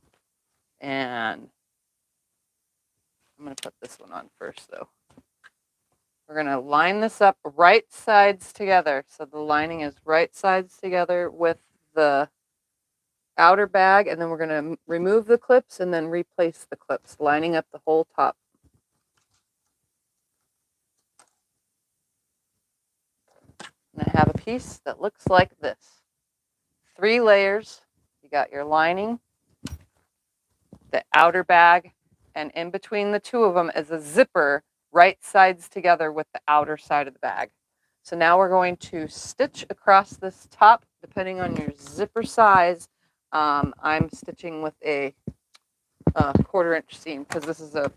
And I'm going to put this one on first, though. We're going to line this up right sides together. So the lining is right sides together with the outer bag. And then we're going to remove the clips and then replace the clips, lining up the whole top. And I have a piece that looks like this. 3 layers. You got your lining, the outer bag, and in between the two of them is a zipper right sides together with the outer side of the bag. So now we're going to stitch across this top, depending on your zipper size. I'm stitching with a 1/4 inch seam because this is a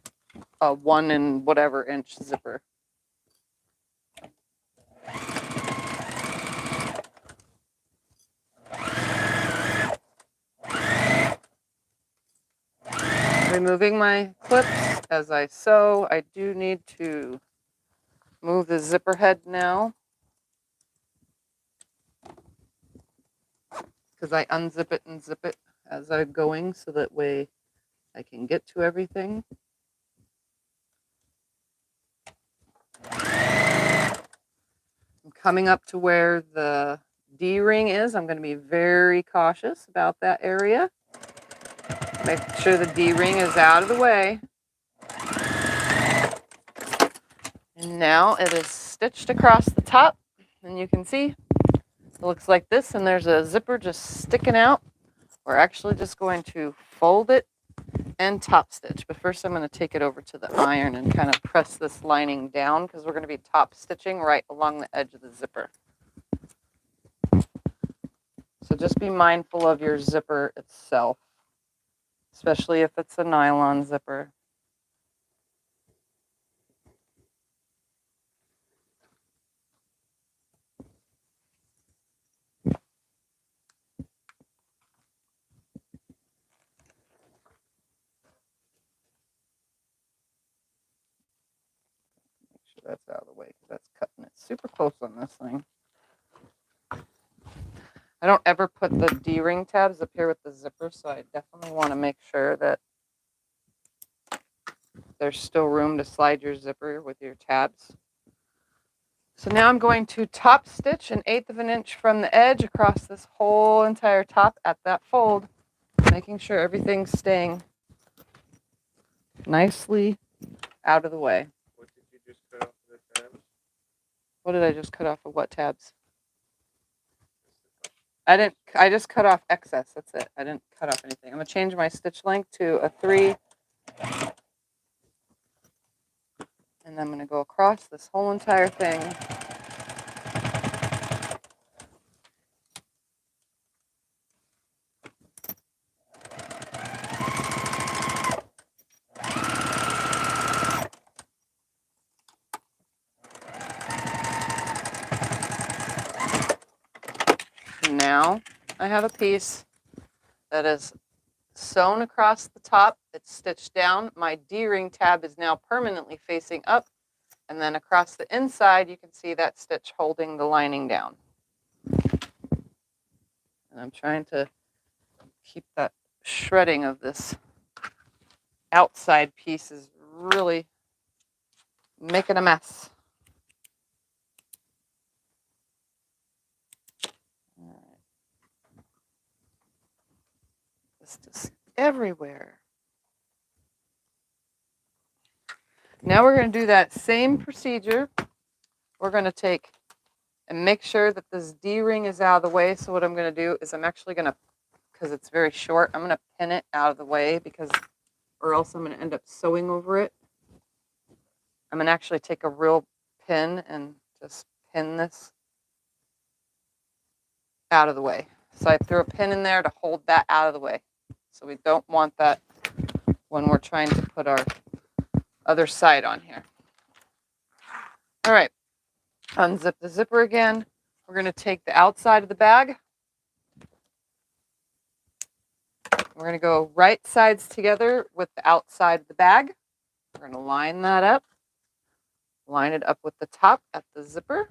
1 and whatever inch zipper. Removing my clips as I sew. I do need to move the zipper head now, because I unzip it and zip it as I'm going, so that way I can get to everything. I'm coming up to where the D-ring is. I'm going to be very cautious about that area. Make sure the D-ring is out of the way. And now it is stitched across the top, and you can see it looks like this, and there's a zipper just sticking out. We're actually just going to fold it and top stitch, but first I'm going to take it over to the iron and kind of press this lining down, because we're going to be top stitching right along the edge of the zipper. So just be mindful of your zipper itself, especially if it's a nylon zipper. Make sure that's out of the way, because that's cutting it super close on this thing. I don't ever put the D-ring tabs up here with the zipper, so I definitely want to make sure that there's still room to slide your zipper with your tabs. So now I'm going to top stitch 1/8 of an inch from the edge across this whole entire top at that fold, making sure everything's staying nicely out of the way. What did you just cut off of the tabs? What did I just cut off of what tabs? I just cut off excess. That's it. I didn't cut off anything. I'm going to change my stitch length to a 3. And I'm going to go across this whole entire thing. Now I have a piece that is sewn across the top. It's stitched down. My D-ring tab is now permanently facing up. And then across the inside, you can see that stitch holding the lining down. And I'm trying to keep that shredding of this outside piece is really making a mess. All right. It's just everywhere. Now we're going to do that same procedure. We're going to take and make sure that this D-ring is out of the way. So what I'm going to do is I'm actually going to, because it's very short, I'm going to pin it out of the way or else I'm going to end up sewing over it. I'm going to actually take a real pin and just pin this out of the way. So I threw a pin in there to hold that out of the way. So we don't want that when we're trying to put our other side on here. All right, unzip the zipper again. We're going to take the outside of the bag. We're going to go right sides together with the outside of the bag. We're going to line that up. Line it up with the top at the zipper.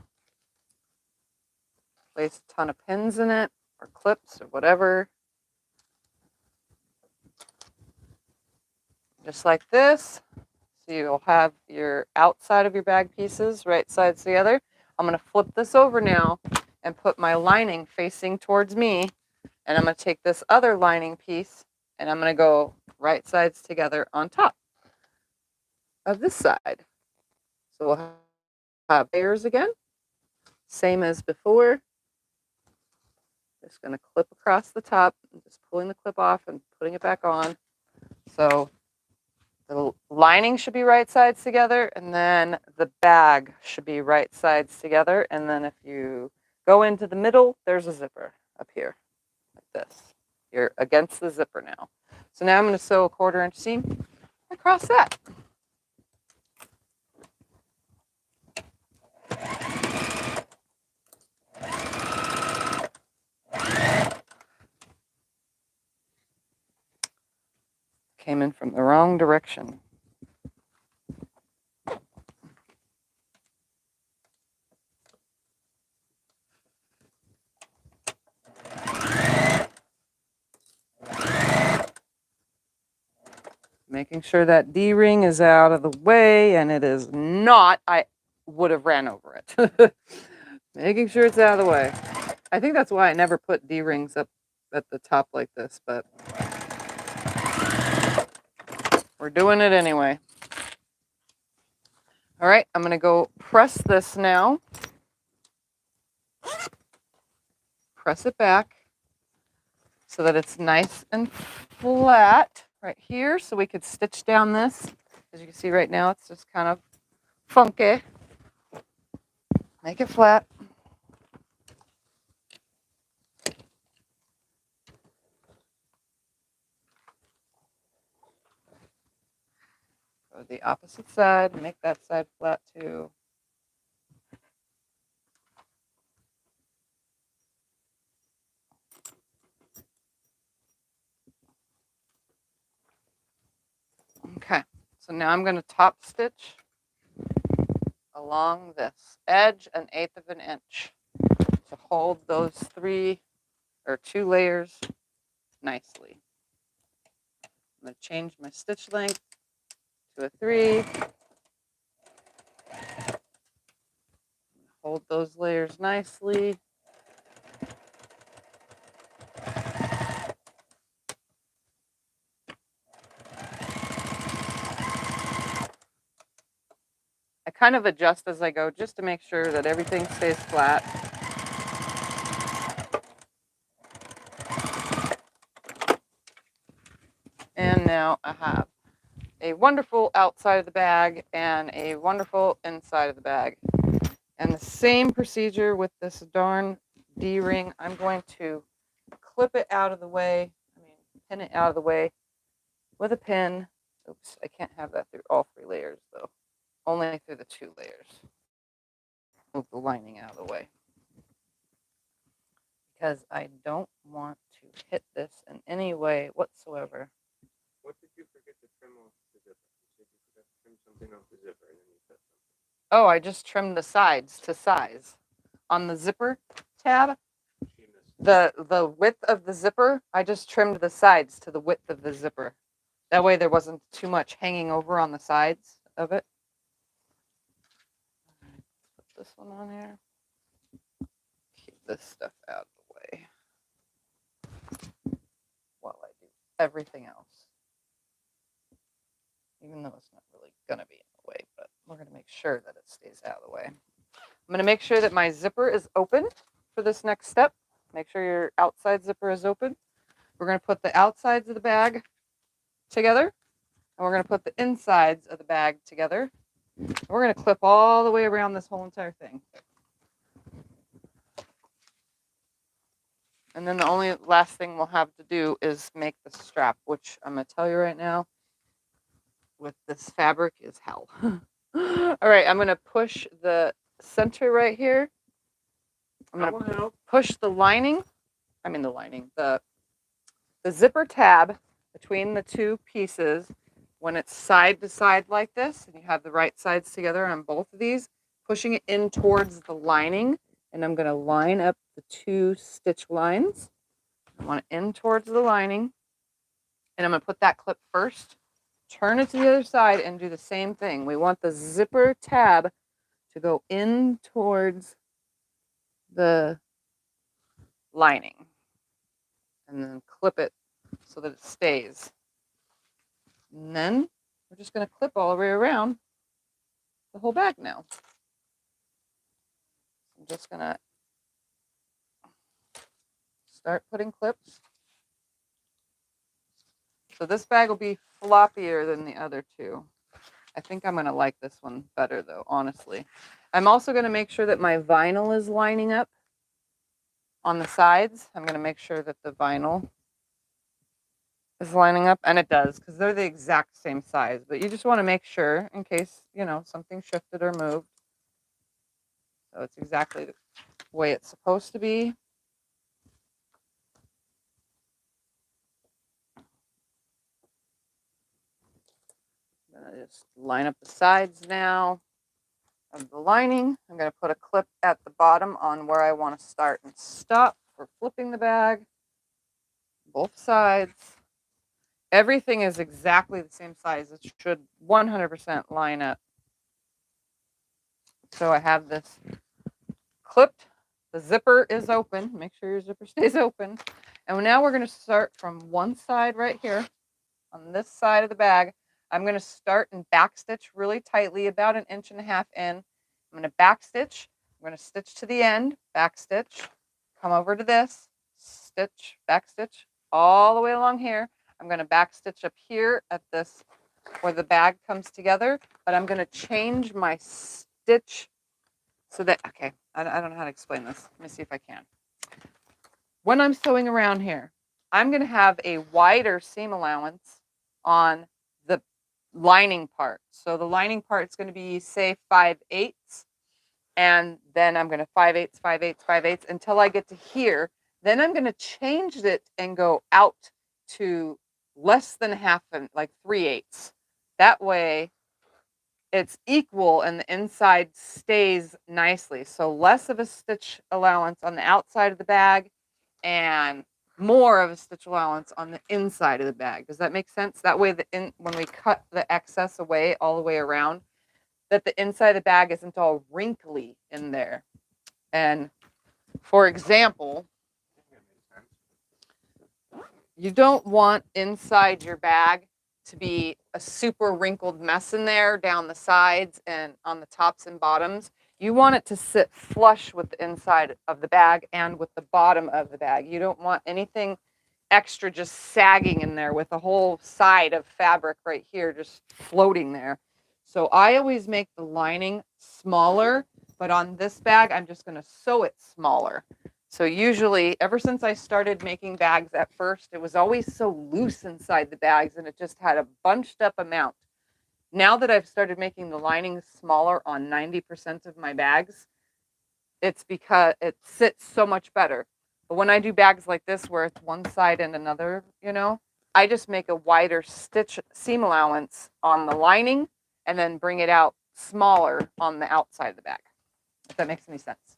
Place a ton of pins in it, or clips, or whatever. Just like this. So you'll have your outside of your bag pieces right sides together. I'm going to flip this over now and put my lining facing towards me. And I'm going to take this other lining piece and I'm going to go right sides together on top of this side. So we'll have layers again, same as before. Just going to clip across the top and just pulling the clip off and putting it back on. So the lining should be right sides together, and then the bag should be right sides together. And then if you go into the middle, there's a zipper up here, like this. You're against the zipper now. So now I'm going to sew a 1/4 inch seam across that. Came in from the wrong direction. Making sure that D-ring is out of the way, and it is not. I would have ran over it. Making sure it's out of the way. I think that's why I never put D-rings up at the top like this, but we're doing it anyway. All right, I'm going to go press this now. Press it back so that it's nice and flat right here, so we could stitch down this. As you can see right now, it's just kind of funky. Make it flat. Go to the opposite side, make that side flat too. Okay, so now I'm going to top stitch along this edge 1/8 of an inch to hold those 2 layers nicely. I'm going to change my stitch length to a 3. hold those layers nicely. I kind of adjust as I go just to make sure that everything stays flat. And now I have a wonderful outside of the bag and a wonderful inside of the bag. And the same procedure with this darn D-ring. I'm going to clip it out of the way. Pin it out of the way with a pin. Oops, I can't have that through all 3 layers though. Only through the 2 layers. Move the lining out of the way. Because I don't want to hit this in any way whatsoever. What did you forget to trim off the zipper? You said you forgot to trim something off the zipper and then you cut something. Oh, I just trimmed the sides to size. On the zipper tab, the width of the zipper, I just trimmed the sides to the width of the zipper. That way there wasn't too much hanging over on the sides of it. Put this one on here. Keep this stuff out of the way while I do everything else. Even though it's not really going to be in the way, but we're going to make sure that it stays out of the way. I'm going to make sure that my zipper is open for this next step. Make sure your outside zipper is open. We're going to put the outsides of the bag together, and we're going to put the insides of the bag together. And we're going to clip all the way around this whole entire thing. And then the only last thing we'll have to do is make the strap, which I'm going to tell you right now, with this fabric is hell. All right, I'm going to push the center right here. I'm going to push the lining, the zipper tab between the 2 pieces. When it's side to side like this, and you have the right sides together on both of these, pushing it in towards the lining, and I'm going to line up the 2 stitch lines. I want it in towards the lining, and I'm going to put that clip first, turn it to the other side, and do the same thing. We want the zipper tab to go in towards the lining, and then clip it so that it stays. And then we're just going to clip all the way around the whole bag now. I'm just going to start putting clips. So this bag will be floppier than the other 2. I think I'm going to like this one better though, honestly. I'm also going to make sure that my vinyl is lining up on the sides. I'm going to make sure that the vinyl is lining up, and it does, because they're the exact same size, but you just want to make sure in case, something shifted or moved. So it's exactly the way it's supposed to be. I'm going to just line up the sides now of the lining. I'm going to put a clip at the bottom on where I want to start and stop for flipping the bag. Both sides. Everything is exactly the same size. It should 100% line up. So I have this clipped. The zipper is open. Make sure your zipper stays open. And now we're going to start from one side right here on this side of the bag. I'm going to start and backstitch really tightly, about 1.5 inches in. I'm going to backstitch. I'm going to stitch to the end, backstitch, come over to this, stitch, backstitch, all the way along here. I'm going to backstitch up here at this where the bag comes together, but I'm going to change my stitch so that, okay, I don't know how to explain this. Let me see if I can. When I'm sewing around here, I'm going to have a wider seam allowance on the lining part. So the lining part is going to be, say, 5/8, and then I'm going to 5/8, 5/8, 5/8 until I get to here. Then I'm going to change it and go out to less than half, like 3/8. That way it's equal and the inside stays nicely. So less of a stitch allowance on the outside of the bag and more of a stitch allowance on the inside of the bag. Does that make sense? That way when we cut the excess away all the way around, that the inside of the bag isn't all wrinkly in there. And for example, you don't want inside your bag to be a super wrinkled mess in there down the sides and on the tops and bottoms. You want it to sit flush with the inside of the bag and with the bottom of the bag. You don't want anything extra just sagging in there with a whole side of fabric right here just floating there. So I always make the lining smaller, but on this bag, I'm just going to sew it smaller. So usually, ever since I started making bags at first, it was always so loose inside the bags and it just had a bunched up amount. Now that I've started making the lining smaller on 90% of my bags, it's because it sits so much better. But when I do bags like this where it's one side and another, you know, I just make a wider stitch seam allowance on the lining and then bring it out smaller on the outside of the bag, if that makes any sense.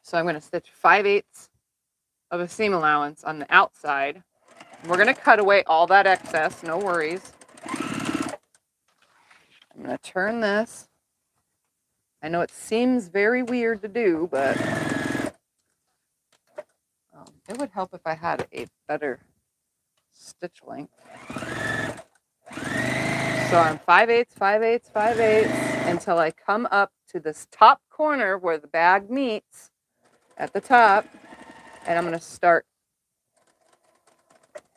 So I'm going to stitch 5/8 of a seam allowance on the outside. We're going to cut away all that excess, no worries. I'm going to turn this. I know it seems very weird to do, but it would help if I had a better stitch length. So I'm 5/8, 5/8, 5/8 until I come up to this top corner where the bag meets at the top, and I'm going to start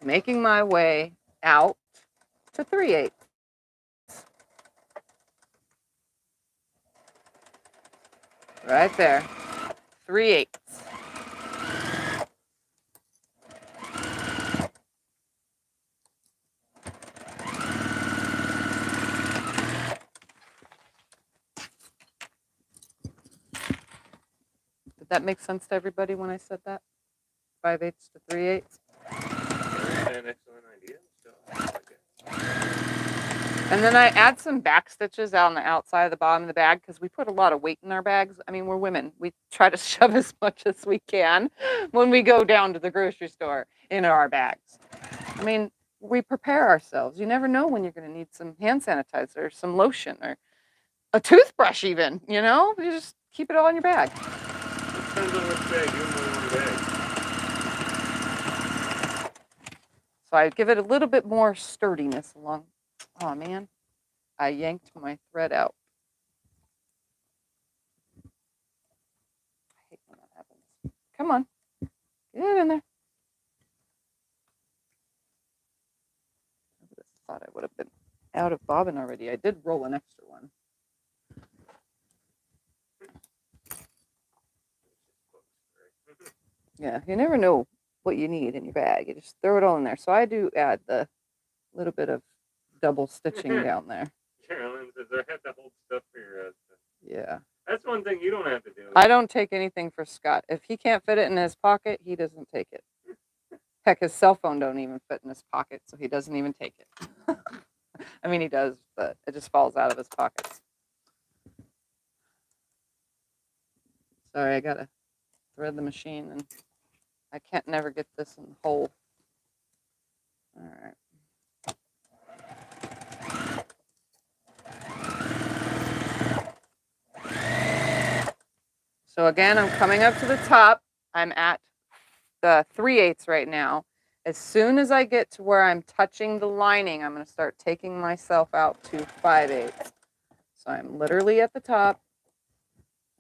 making my way out to 3/8. Right there, 3/8. Did that make sense to everybody when I said that? 5/8 to 3/8. An excellent idea. So, And then I add some back stitches on the outside of the bottom of the bag because we put a lot of weight in our bags. I mean, we're women. We try to shove as much as we can when we go down to the grocery store in our bags. I mean, we prepare ourselves. You never know when you're going to need some hand sanitizer or some lotion or a toothbrush even, you know? You just keep it all in your bag. depends on which bag. You only one bag. So I give it a little bit more sturdiness along. Oh, man. I yanked my thread out. I hate when that happens. Come on. Get it in there. I thought I would have been out of bobbin already. I did roll an extra one. Yeah, you never know what you need in your bag. You just throw it all in there. So I do add the little bit of double stitching down there. Carolyn says I have to hold stuff for your husband. Yeah. That's one thing you don't have to do. I don't take anything for Scott. If he can't fit it in his pocket, he doesn't take it. Heck, his cell phone don't even fit in his pocket, so he doesn't even take it. I mean, he does, but it just falls out of his pockets. Sorry, I gotta thread the machine, and I can't never get this in the hole. All right. So again, I'm coming up to the top. I'm at the 3/8 right now. As soon as I get to where I'm touching the lining, I'm going to start taking myself out to 5/8. So I'm literally at the top.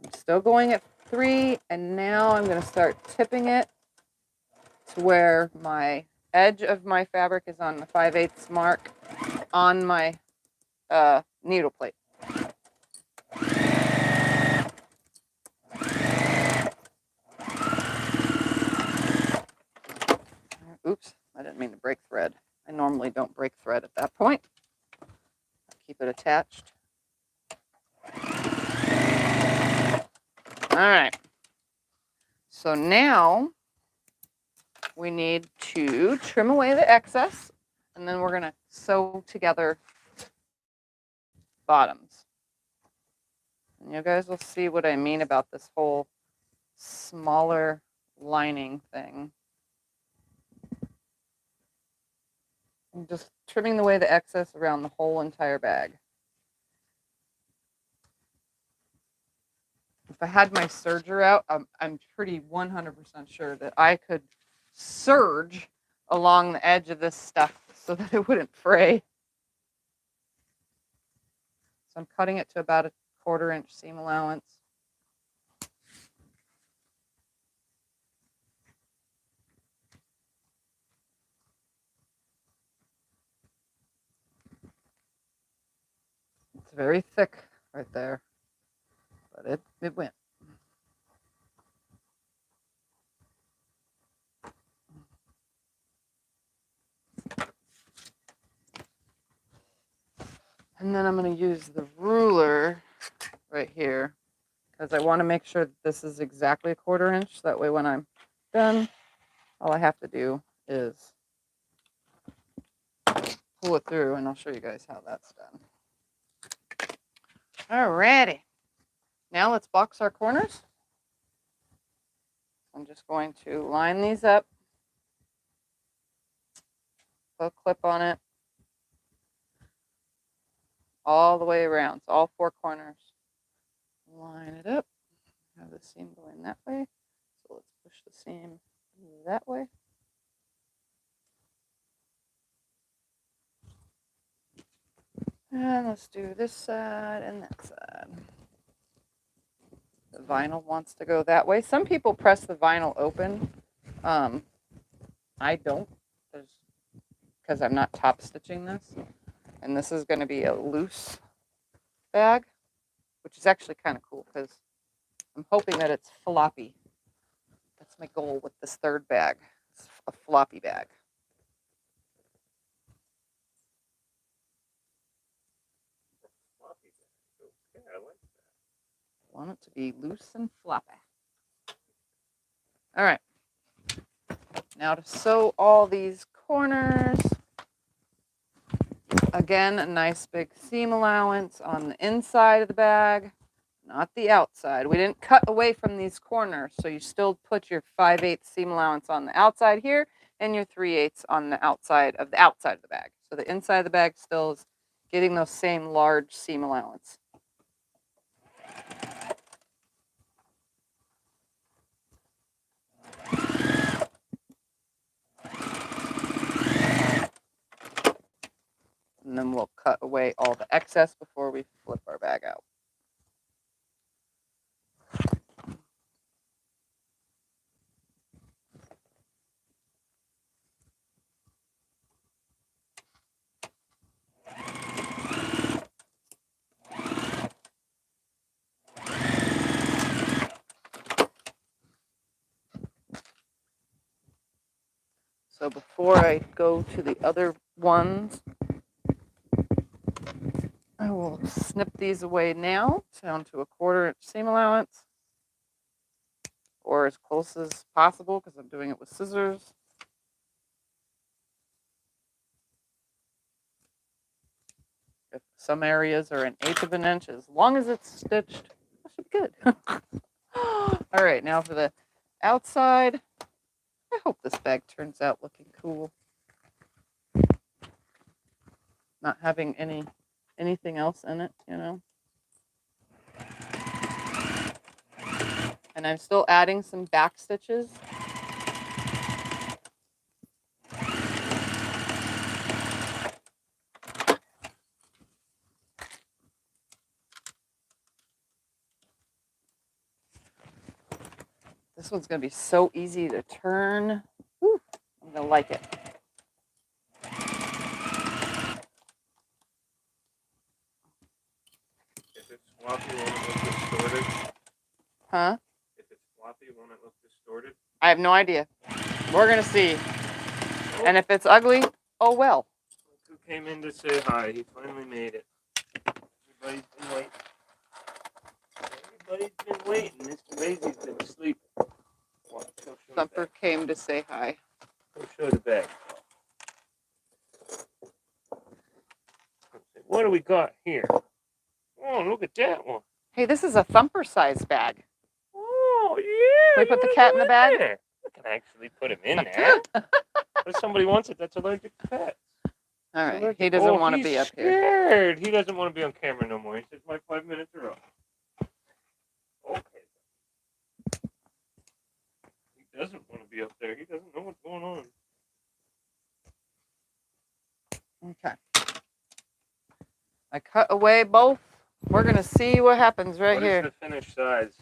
I'm still going at 3, and now I'm going to start tipping it to where my edge of my fabric is on the 5/8 mark on my needle plate. Oops, I didn't mean to break thread. I normally don't break thread at that point. Keep it attached. All right. So now we need to trim away the excess, and then we're going to sew together bottoms. And you guys will see what I mean about this whole smaller lining thing. I'm just trimming away the excess around the whole entire bag. If I had my serger out, I'm pretty 100% sure that I could serge along the edge of this stuff so that it wouldn't fray. So I'm cutting it to about a 1/4 inch seam allowance. It's very thick right there, but it went. And then I'm going to use the ruler right here because I want to make sure that this is exactly a 1/4 inch. That way when I'm done, all I have to do is pull it through, and I'll show you guys how that's done. Alrighty. Now let's box our corners. I'm just going to line these up, put a clip on it, all the way around, so all 4 corners. Line it up, have the seam going that way, so let's push the seam that way. And let's do this side and that side. The vinyl wants to go that way. Some people press the vinyl open. I don't, because I'm not top stitching this. And this is going to be a loose bag, which is actually kind of cool because I'm hoping that it's floppy. That's my goal with this 3rd bag. It's a floppy bag. Okay, I like that. I want it to be loose and floppy. All right. Now to sew all these corners. Again, a nice big seam allowance on the inside of the bag, not the outside. We didn't cut away from these corners, so you still put your 5/8 seam allowance on the outside here and your 3/8 on the outside of the bag. So the inside of the bag still is getting those same large seam allowance. And then we'll cut away all the excess before we flip our bag out. So before I go to the other ones, I will snip these away now down to a 1/4 inch seam allowance, or as close as possible because I'm doing it with scissors. If some areas are 1/8 of an inch, as long as it's stitched, that should be good. All right, now for the outside. I hope this bag turns out looking cool. Not having anything else in it, you know. And I'm still adding some back stitches. This one's going to be so easy to turn. Whew, I'm going to like it. If it's floppy, won't it look distorted? Huh? If it's floppy, won't it look distorted? I have no idea. We're going to see. Oh. And if it's ugly, oh well. Look who came in to say hi. He finally made it. Everybody's been waiting. Everybody's been waiting. Mr. Raisy's been sleeping. Thumper came to say hi. Go show the bag. What do we got here? Oh, look at that one. Hey, this is a Thumper size bag. Oh, yeah. Can we put the cat in the bag? We can actually put him in there. If somebody wants it, that's allergic to pets. All right. He doesn't want to be up here. Scared. He doesn't want to be on camera no more. He says my 5 minutes are up. Okay. He doesn't want to be up there. He doesn't know what's going on. Okay. I cut away both. We're going to see what happens right here. What is the finished size?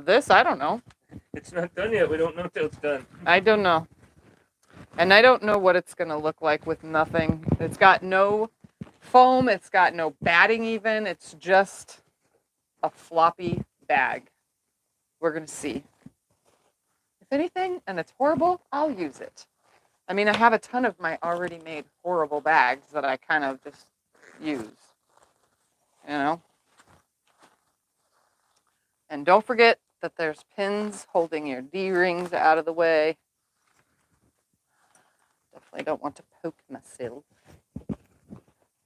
This, I don't know. It's not done yet. We don't know till it's done. I don't know. And I don't know what it's going to look like with nothing. It's got no foam. It's got no batting even. It's just a floppy bag. We're going to see. If anything, and it's horrible, I'll use it. I mean, I have a ton of my already made horrible bags that I kind of just use. You know? And don't forget that there's pins holding your D-rings out of the way. Definitely don't want to poke myself.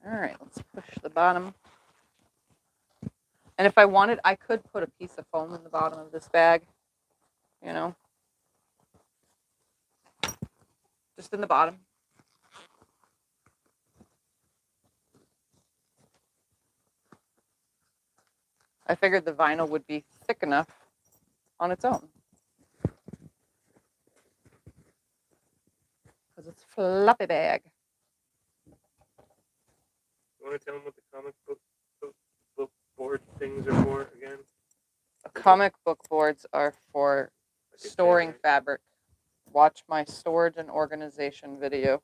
All right, let's push the bottom. And if I wanted, I could put a piece of foam in the bottom of this bag, you know, just in the bottom. I figured the vinyl would be thick enough on its own. Because it's a floppy bag. You want to tell them what the comic book board things are for again? Comic book boards are for Like a storing banner? fabric. Watch my storage and organization video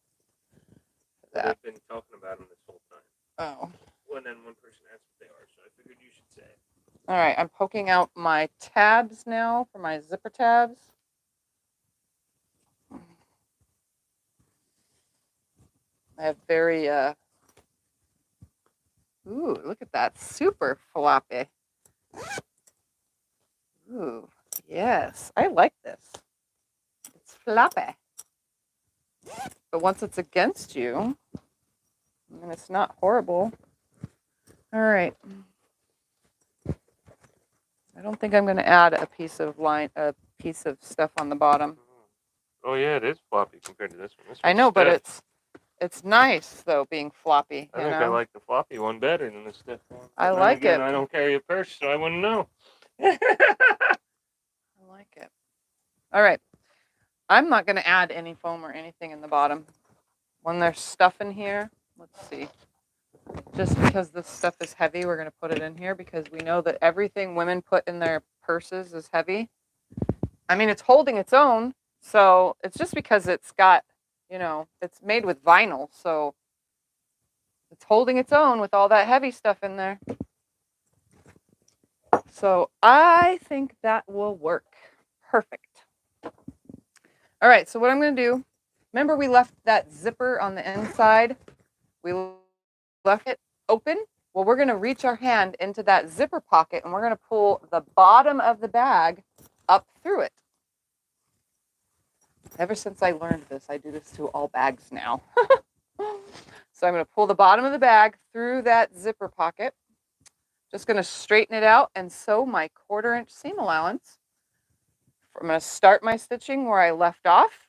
for that. They've been talking about them this whole time. Oh. One person asked what they are, so I figured you should say it. All right, I'm poking out my tabs now for my zipper tabs. I have very, ooh, look at that, super floppy. Ooh, yes, I like this. It's floppy. But once it's against you, and it's not horrible. All right. I don't think I'm going to add a piece of stuff on the bottom. Oh yeah, it is floppy compared to this one. I know, but stiff. it's nice though being floppy. I think I like the floppy one better than the stiff one. I like it. I don't carry a purse, so I wouldn't know. I like it. All right. I'm not going to add any foam or anything in the bottom. When there's stuff in here, let's see. Just because this stuff is heavy, we're going to put it in here because we know that everything women put in their purses is heavy. I mean, it's holding its own, so it's just because it's got, you know, it's made with vinyl, so it's holding its own with all that heavy stuff in there. So I think that will work. Perfect. All right, so what I'm going to do, remember we left that zipper on the inside? We left it open. Well, we're going to reach our hand into that zipper pocket and we're going to pull the bottom of the bag up through it. Ever since I learned this, I do this to all bags now. So I'm going to pull the bottom of the bag through that zipper pocket. Just going to straighten it out and sew my 1/4 inch seam allowance. I'm going to start my stitching where I left off,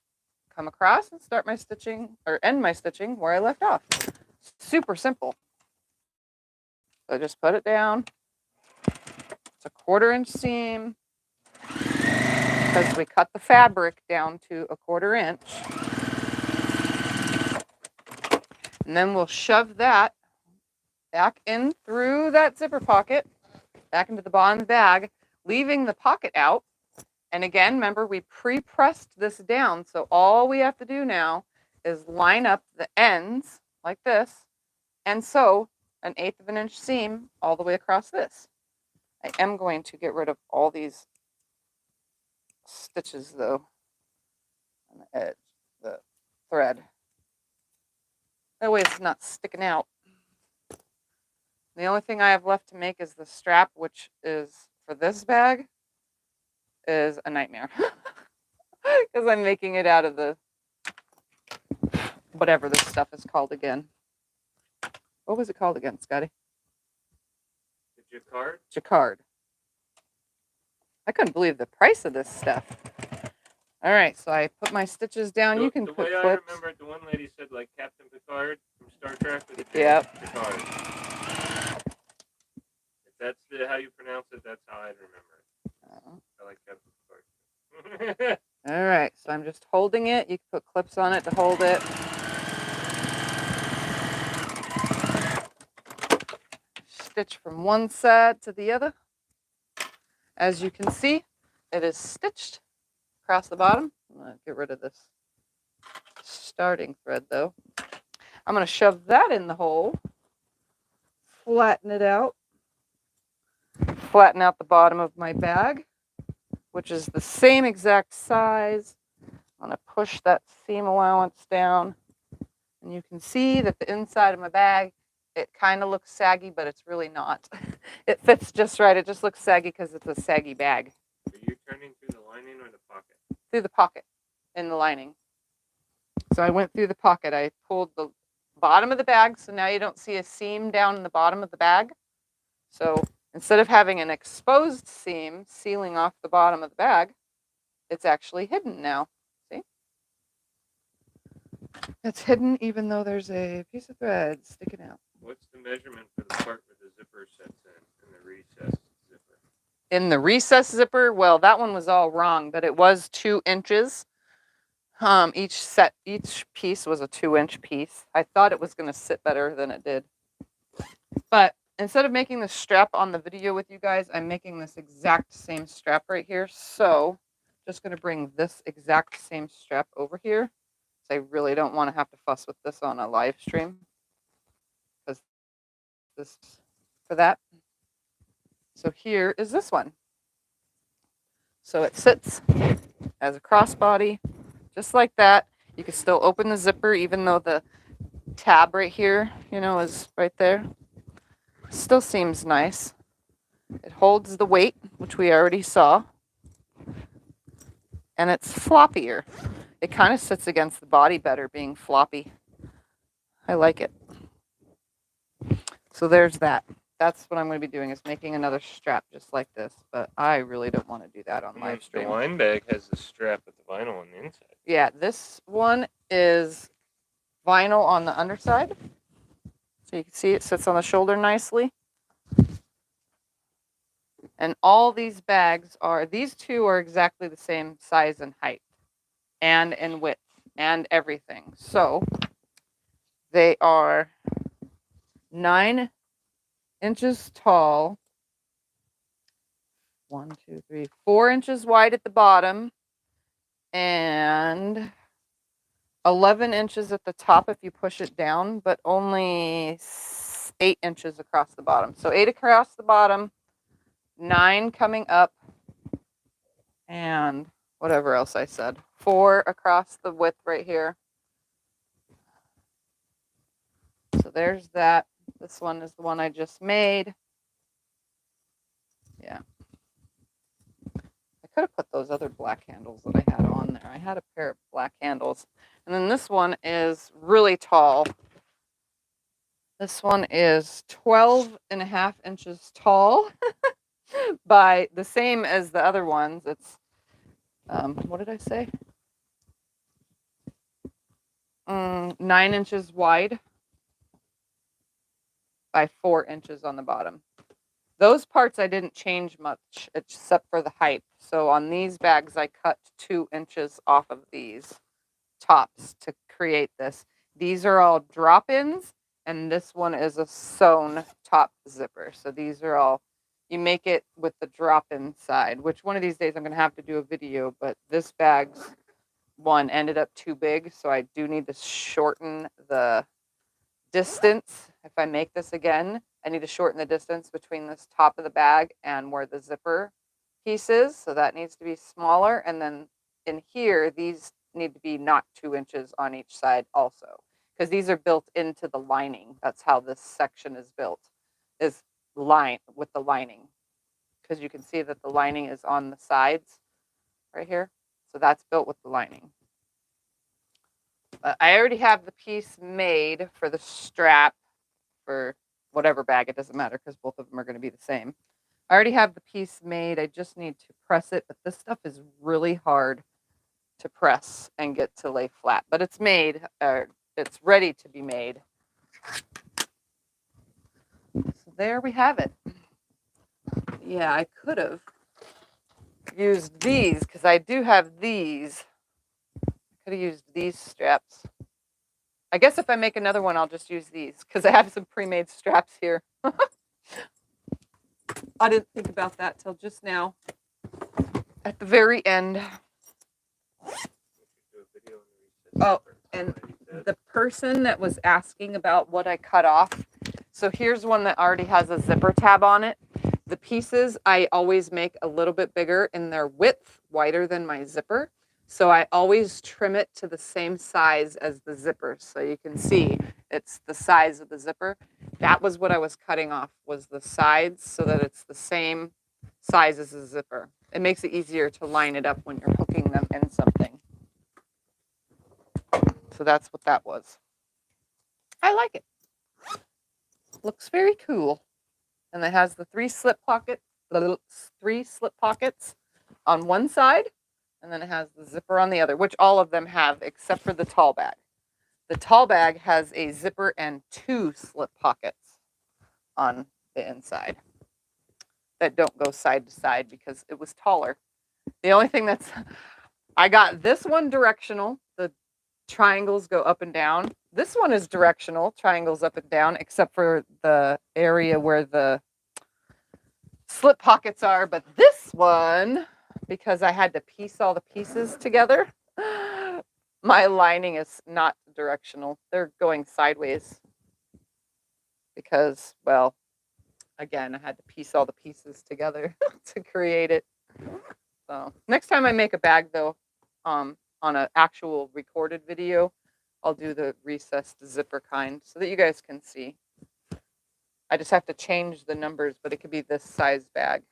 come across and start my stitching or end my stitching where I left off. Super simple. So just put it down. It's a 1/4 inch seam because we cut the fabric down to a 1/4 inch. And then we'll shove that back in through that zipper pocket, back into the bottom of the bag, leaving the pocket out. And again, remember, we pre-pressed this down, so all we have to do now is line up the ends like this and sew an 1/8 of an inch seam all the way across this. I am going to get rid of all these stitches, though, on the edge, the thread. That way it's not sticking out. The only thing I have left to make is the strap, which is, for this bag, is a nightmare. Because I'm making it out of the, whatever this stuff is called again. What was it called again, Scotty? The jacquard? Jacquard. I couldn't believe the price of this stuff. All right, so I put my stitches down. You can the put way clips. I remember it, the one lady said like Captain Picard from Star Trek with the Yep. Picard. If that's how you pronounce it, that's how I'd remember it. I like Captain Picard. All right, so I'm just holding it. You can put clips on it to hold it. Stitch from one side to the other. As you can see, it is stitched across the bottom. I'm going to get rid of this starting thread though. I'm going to shove that in the hole, flatten it out, flatten out the bottom of my bag, which is the same exact size. I'm going to push that seam allowance down, and you can see that the inside of my bag, it kind of looks saggy, but it's really not. It fits just right. It just looks saggy because it's a saggy bag. Are you turning through the lining or the pocket? Through the pocket in the lining. So I went through the pocket. I pulled the bottom of the bag, so now you don't see a seam down in the bottom of the bag. So instead of having an exposed seam sealing off the bottom of the bag, it's actually hidden now. See? It's hidden even though there's a piece of thread sticking out. What's the measurement for the part where the zipper sets in the recessed zipper? In the recess zipper, well, that one was all wrong, but it was 2 inches. Each piece was a 2-inch piece. I thought it was going to sit better than it did. But instead of making the strap on the video with you guys, I'm making this exact same strap right here. So just going to bring this exact same strap over here. I really don't want to have to fuss with this on a live stream. Because this for that. So here is this one. So it sits as a crossbody, just like that. You can still open the zipper even though the tab right here, is right there. Still seems nice. It holds the weight, which we already saw. And it's floppier. It kind of sits against the body better being floppy. I like it. So there's that. That's what I'm going to be doing, is making another strap just like this. But I really don't want to do that on live stream. The line bag has the strap with the vinyl on the inside. Yeah, this one is vinyl on the underside. So you can see it sits on the shoulder nicely. And all these bags these two are exactly the same size and height and in width and everything. So they are 9 inches tall, 4 inches wide at the bottom, and 11 inches at the top if you push it down, but only 8 inches across the bottom. So 8 across the bottom, 9 coming up, and whatever else I said. 4 across the width right here. So there's that. This one is the one I just made. Yeah. I could have put those other black handles that I had on there. I had a pair of black handles. And then this one is really tall. This one is 12.5 inches tall by the same as the other ones. It's, what did I say? 9 inches wide by 4 inches on the bottom. Those parts I didn't change much except for the height. So on these bags, I cut 2 inches off of these tops to create this. These are all drop-ins, and this one is a sewn top zipper. So these are all, you make it with the drop-in side, which one of these days I'm going to have to do a video, but this bag's one ended up too big, so I do need to shorten the distance. If I make this again, I need to shorten the distance between this top of the bag and where the zipper piece is. So that needs to be smaller. And then in here, these need to be not 2 inches on each side also, because these are built into the lining. That's how this section is built, is line with the lining, because you can see that the lining is on the sides right here. So that's built with the lining. I already have the piece made for the strap for whatever bag. It doesn't matter because both of them are going to be the same. I already have the piece made. I just need to press it, but this stuff is really hard to press and get to lay flat, but it's made, it's ready to be made. So there we have it. Yeah, I could have used these because I do have these. I could have used these straps. I guess if I make another one, I'll just use these because I have some pre-made straps here. I didn't think about that till just now. At the very end. Oh, and the person that was asking about what I cut off. So here's one that already has a zipper tab on it. The pieces I always make a little bit bigger in their width, wider than my zipper. So I always trim it to the same size as the zipper. So you can see it's the size of the zipper. That was what I was cutting off, was the sides so that it's the same size as the zipper. It makes it easier to line it up when you're hooking them in something. So that's what that was. I like it. Looks very cool. And it has the three slip pockets on one side, and then it has the zipper on the other, which all of them have except for the tall bag. The tall bag has a zipper and 2 slip pockets on the inside that don't go side to side because it was taller. The only thing that's, I got this one directional. The triangles go up and down. This one is directional, triangles up and down, except for the area where the slip pockets are. But this one, because I had to piece all the pieces together, my lining is not directional. They're going sideways because, well, again, I had to piece all the pieces together to create it. So next time I make a bag, though, on an actual recorded video, I'll do the recessed zipper kind so that you guys can see. I just have to change the numbers, but it could be this size bag.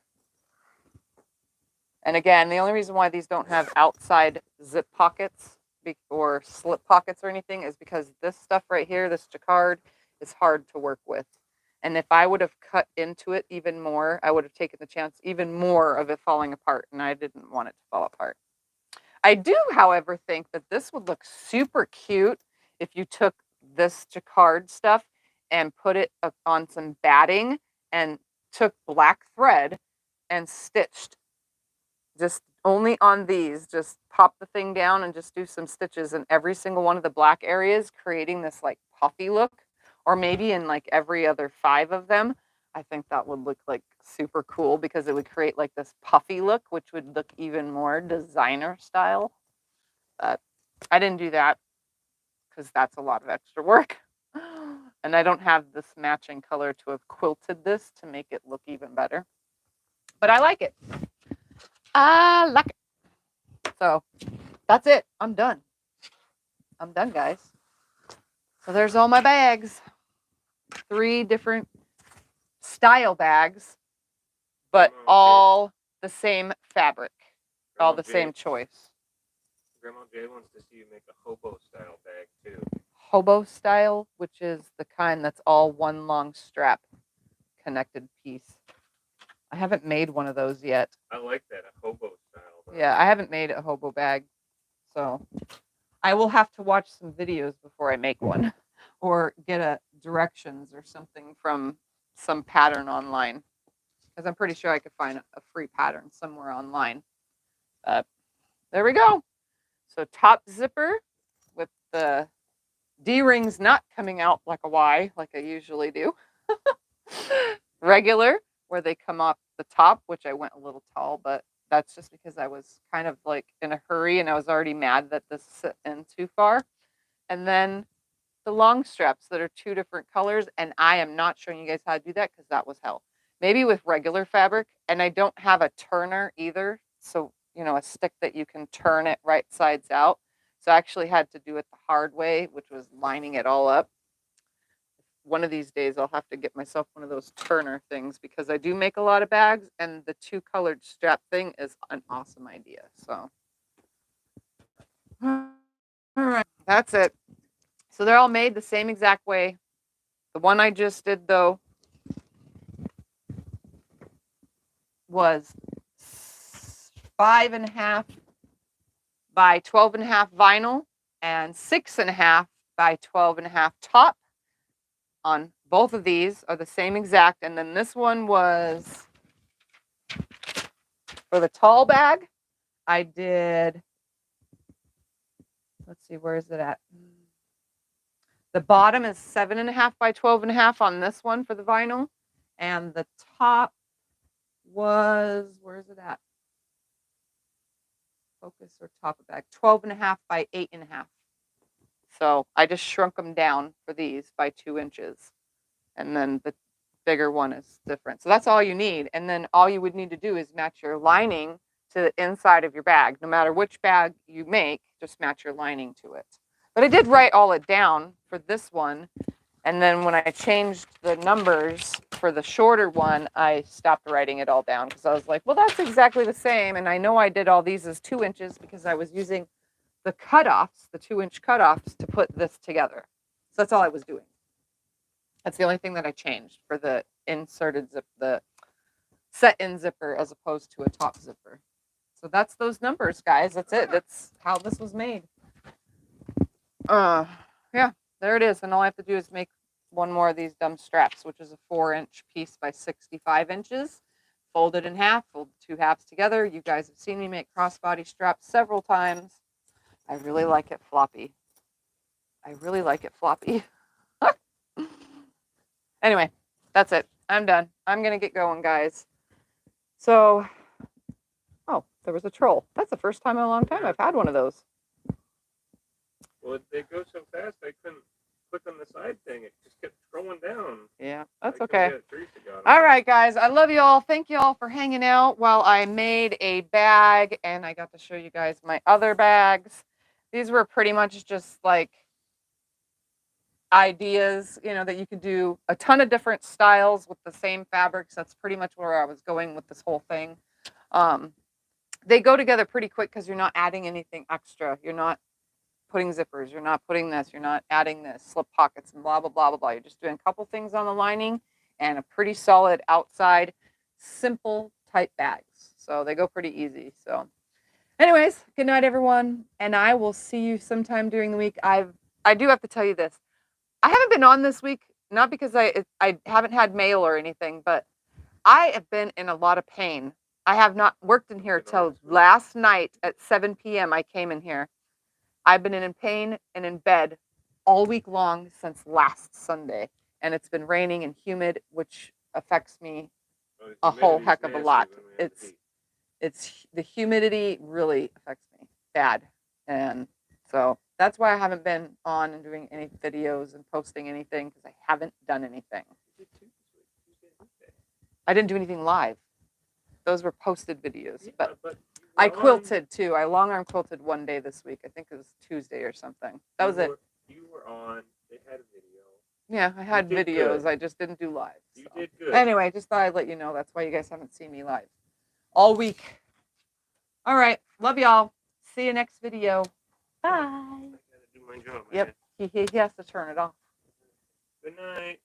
And again, the only reason why these don't have outside zip pockets or slip pockets or anything is because this stuff right here, this jacquard, is hard to work with. And if I would have cut into it even more, I would have taken the chance even more of it falling apart, and I didn't want it to fall apart. I do, however, think that this would look super cute if you took this jacquard stuff and put it on some batting and took black thread and stitched just only on these. Just pop the thing down and just do some stitches in every single one of the black areas, creating this like puffy look, or maybe in like every other 5 of them. I think that would look like super cool because it would create like this puffy look, which would look even more designer style. But I didn't do that because that's a lot of extra work. And I don't have this matching color to have quilted this to make it look even better. But I like it. I like it. So that's it. I'm done. I'm done, guys. So there's all my bags. 3 different style bags, but all the same fabric, all the same choice. Grandma Jay wants to see you make a hobo style bag too. Hobo style, which is the kind that's all one long strap connected piece. I haven't made one of those yet. I like that, a hobo style. Though. Yeah, I haven't made a hobo bag, so I will have to watch some videos before I make one, or get a directions or something from some pattern online, because I'm pretty sure I could find a free pattern somewhere online. There we go. So top zipper with the D-rings not coming out like a Y like I usually do. Regular, where they come off the top, which I went a little tall, but that's just because I was kind of like in a hurry and I was already mad that this sit in too far. And then the long straps that are 2 different colors, and I am not showing you guys how to do that because that was hell. Maybe with regular fabric, and I don't have a turner either, so you know, a stick that you can turn it right sides out. So I actually had to do it the hard way, which was lining it all up. One of these days I'll have to get myself one of those turner things because I do make a lot of bags, and the 2 colored strap thing is an awesome idea. So all right, that's it. So they're all made the same exact way. The one I just did, though, was 5.5 by 12.5 vinyl and 6.5 by 12.5 top. On both of these are the same exact. And then this one was for the tall bag. I did, let's see, where is it at? The bottom is 7.5 by 12.5 on this one for the vinyl. And the top was, where is it at? Focus or top of bag, 12.5 by 8.5. So I just shrunk them down for these by 2 inches. And then the bigger one is different. So that's all you need. And then all you would need to do is match your lining to the inside of your bag. No matter which bag you make, just match your lining to it. But I did write all it down for this one. And then when I changed the numbers for the shorter one, I stopped writing it all down because I was like, well, that's exactly the same. And I know I did all these as 2 inches because I was using the cutoffs, the 2-inch cutoffs, to put this together. So that's all I was doing. That's the only thing that I changed for the inserted zip, the set-in zipper as opposed to a top zipper. So that's those numbers, guys. That's it. That's how this was made. Yeah, there it is. And all I have to do is make one more of these dumb straps, which is a 4-inch piece by 65 inches. Fold it in half, fold the 2 halves together. You guys have seen me make crossbody straps several times. I really like it floppy. I really like it floppy. Anyway, that's it. I'm done. I'm going to get going, guys. So, oh, there was a troll. That's the first time in a long time I've had one of those. Well, they go so fast, I couldn't click on the side thing. It just kept scrolling down. Yeah, that's okay. All right, guys. I love you all. Thank you all for hanging out while I made a bag, and I got to show you guys my other bags. These were pretty much just like ideas, you know, that you could do a ton of different styles with the same fabrics. That's pretty much where I was going with this whole thing. They go together pretty quick because you're not adding anything extra. You're not putting zippers. You're not putting this. You're not adding this, slip pockets and blah, blah, blah, blah, blah. You're just doing a couple things on the lining and a pretty solid outside, simple type bags. So they go pretty easy. So anyways, good night, everyone. And I will see you sometime during the week. I do have to tell you this. I haven't been on this week, not because I haven't had mail or anything, but I have been in a lot of pain. I have not worked in here till last night at 7 p.m. I came in here. I've been in pain and in bed all week long since last Sunday. And it's been raining and humid, which affects me a whole heck of a lot. It's the humidity really affects me bad. And so that's why I haven't been on and doing any videos and posting anything, because I haven't done anything. I didn't do anything live. Those were posted videos, but I quilted too. I long arm quilted one day this week. I think it was Tuesday or something. That was it. You were on. They had a video. Yeah, I had videos. I just didn't do live. You did good. Anyway, just thought I'd let you know. That's why you guys haven't seen me live all week. All right. Love y'all. See you next video. Bye. I gotta do my job, man. Yep. He has to turn it off. Good night.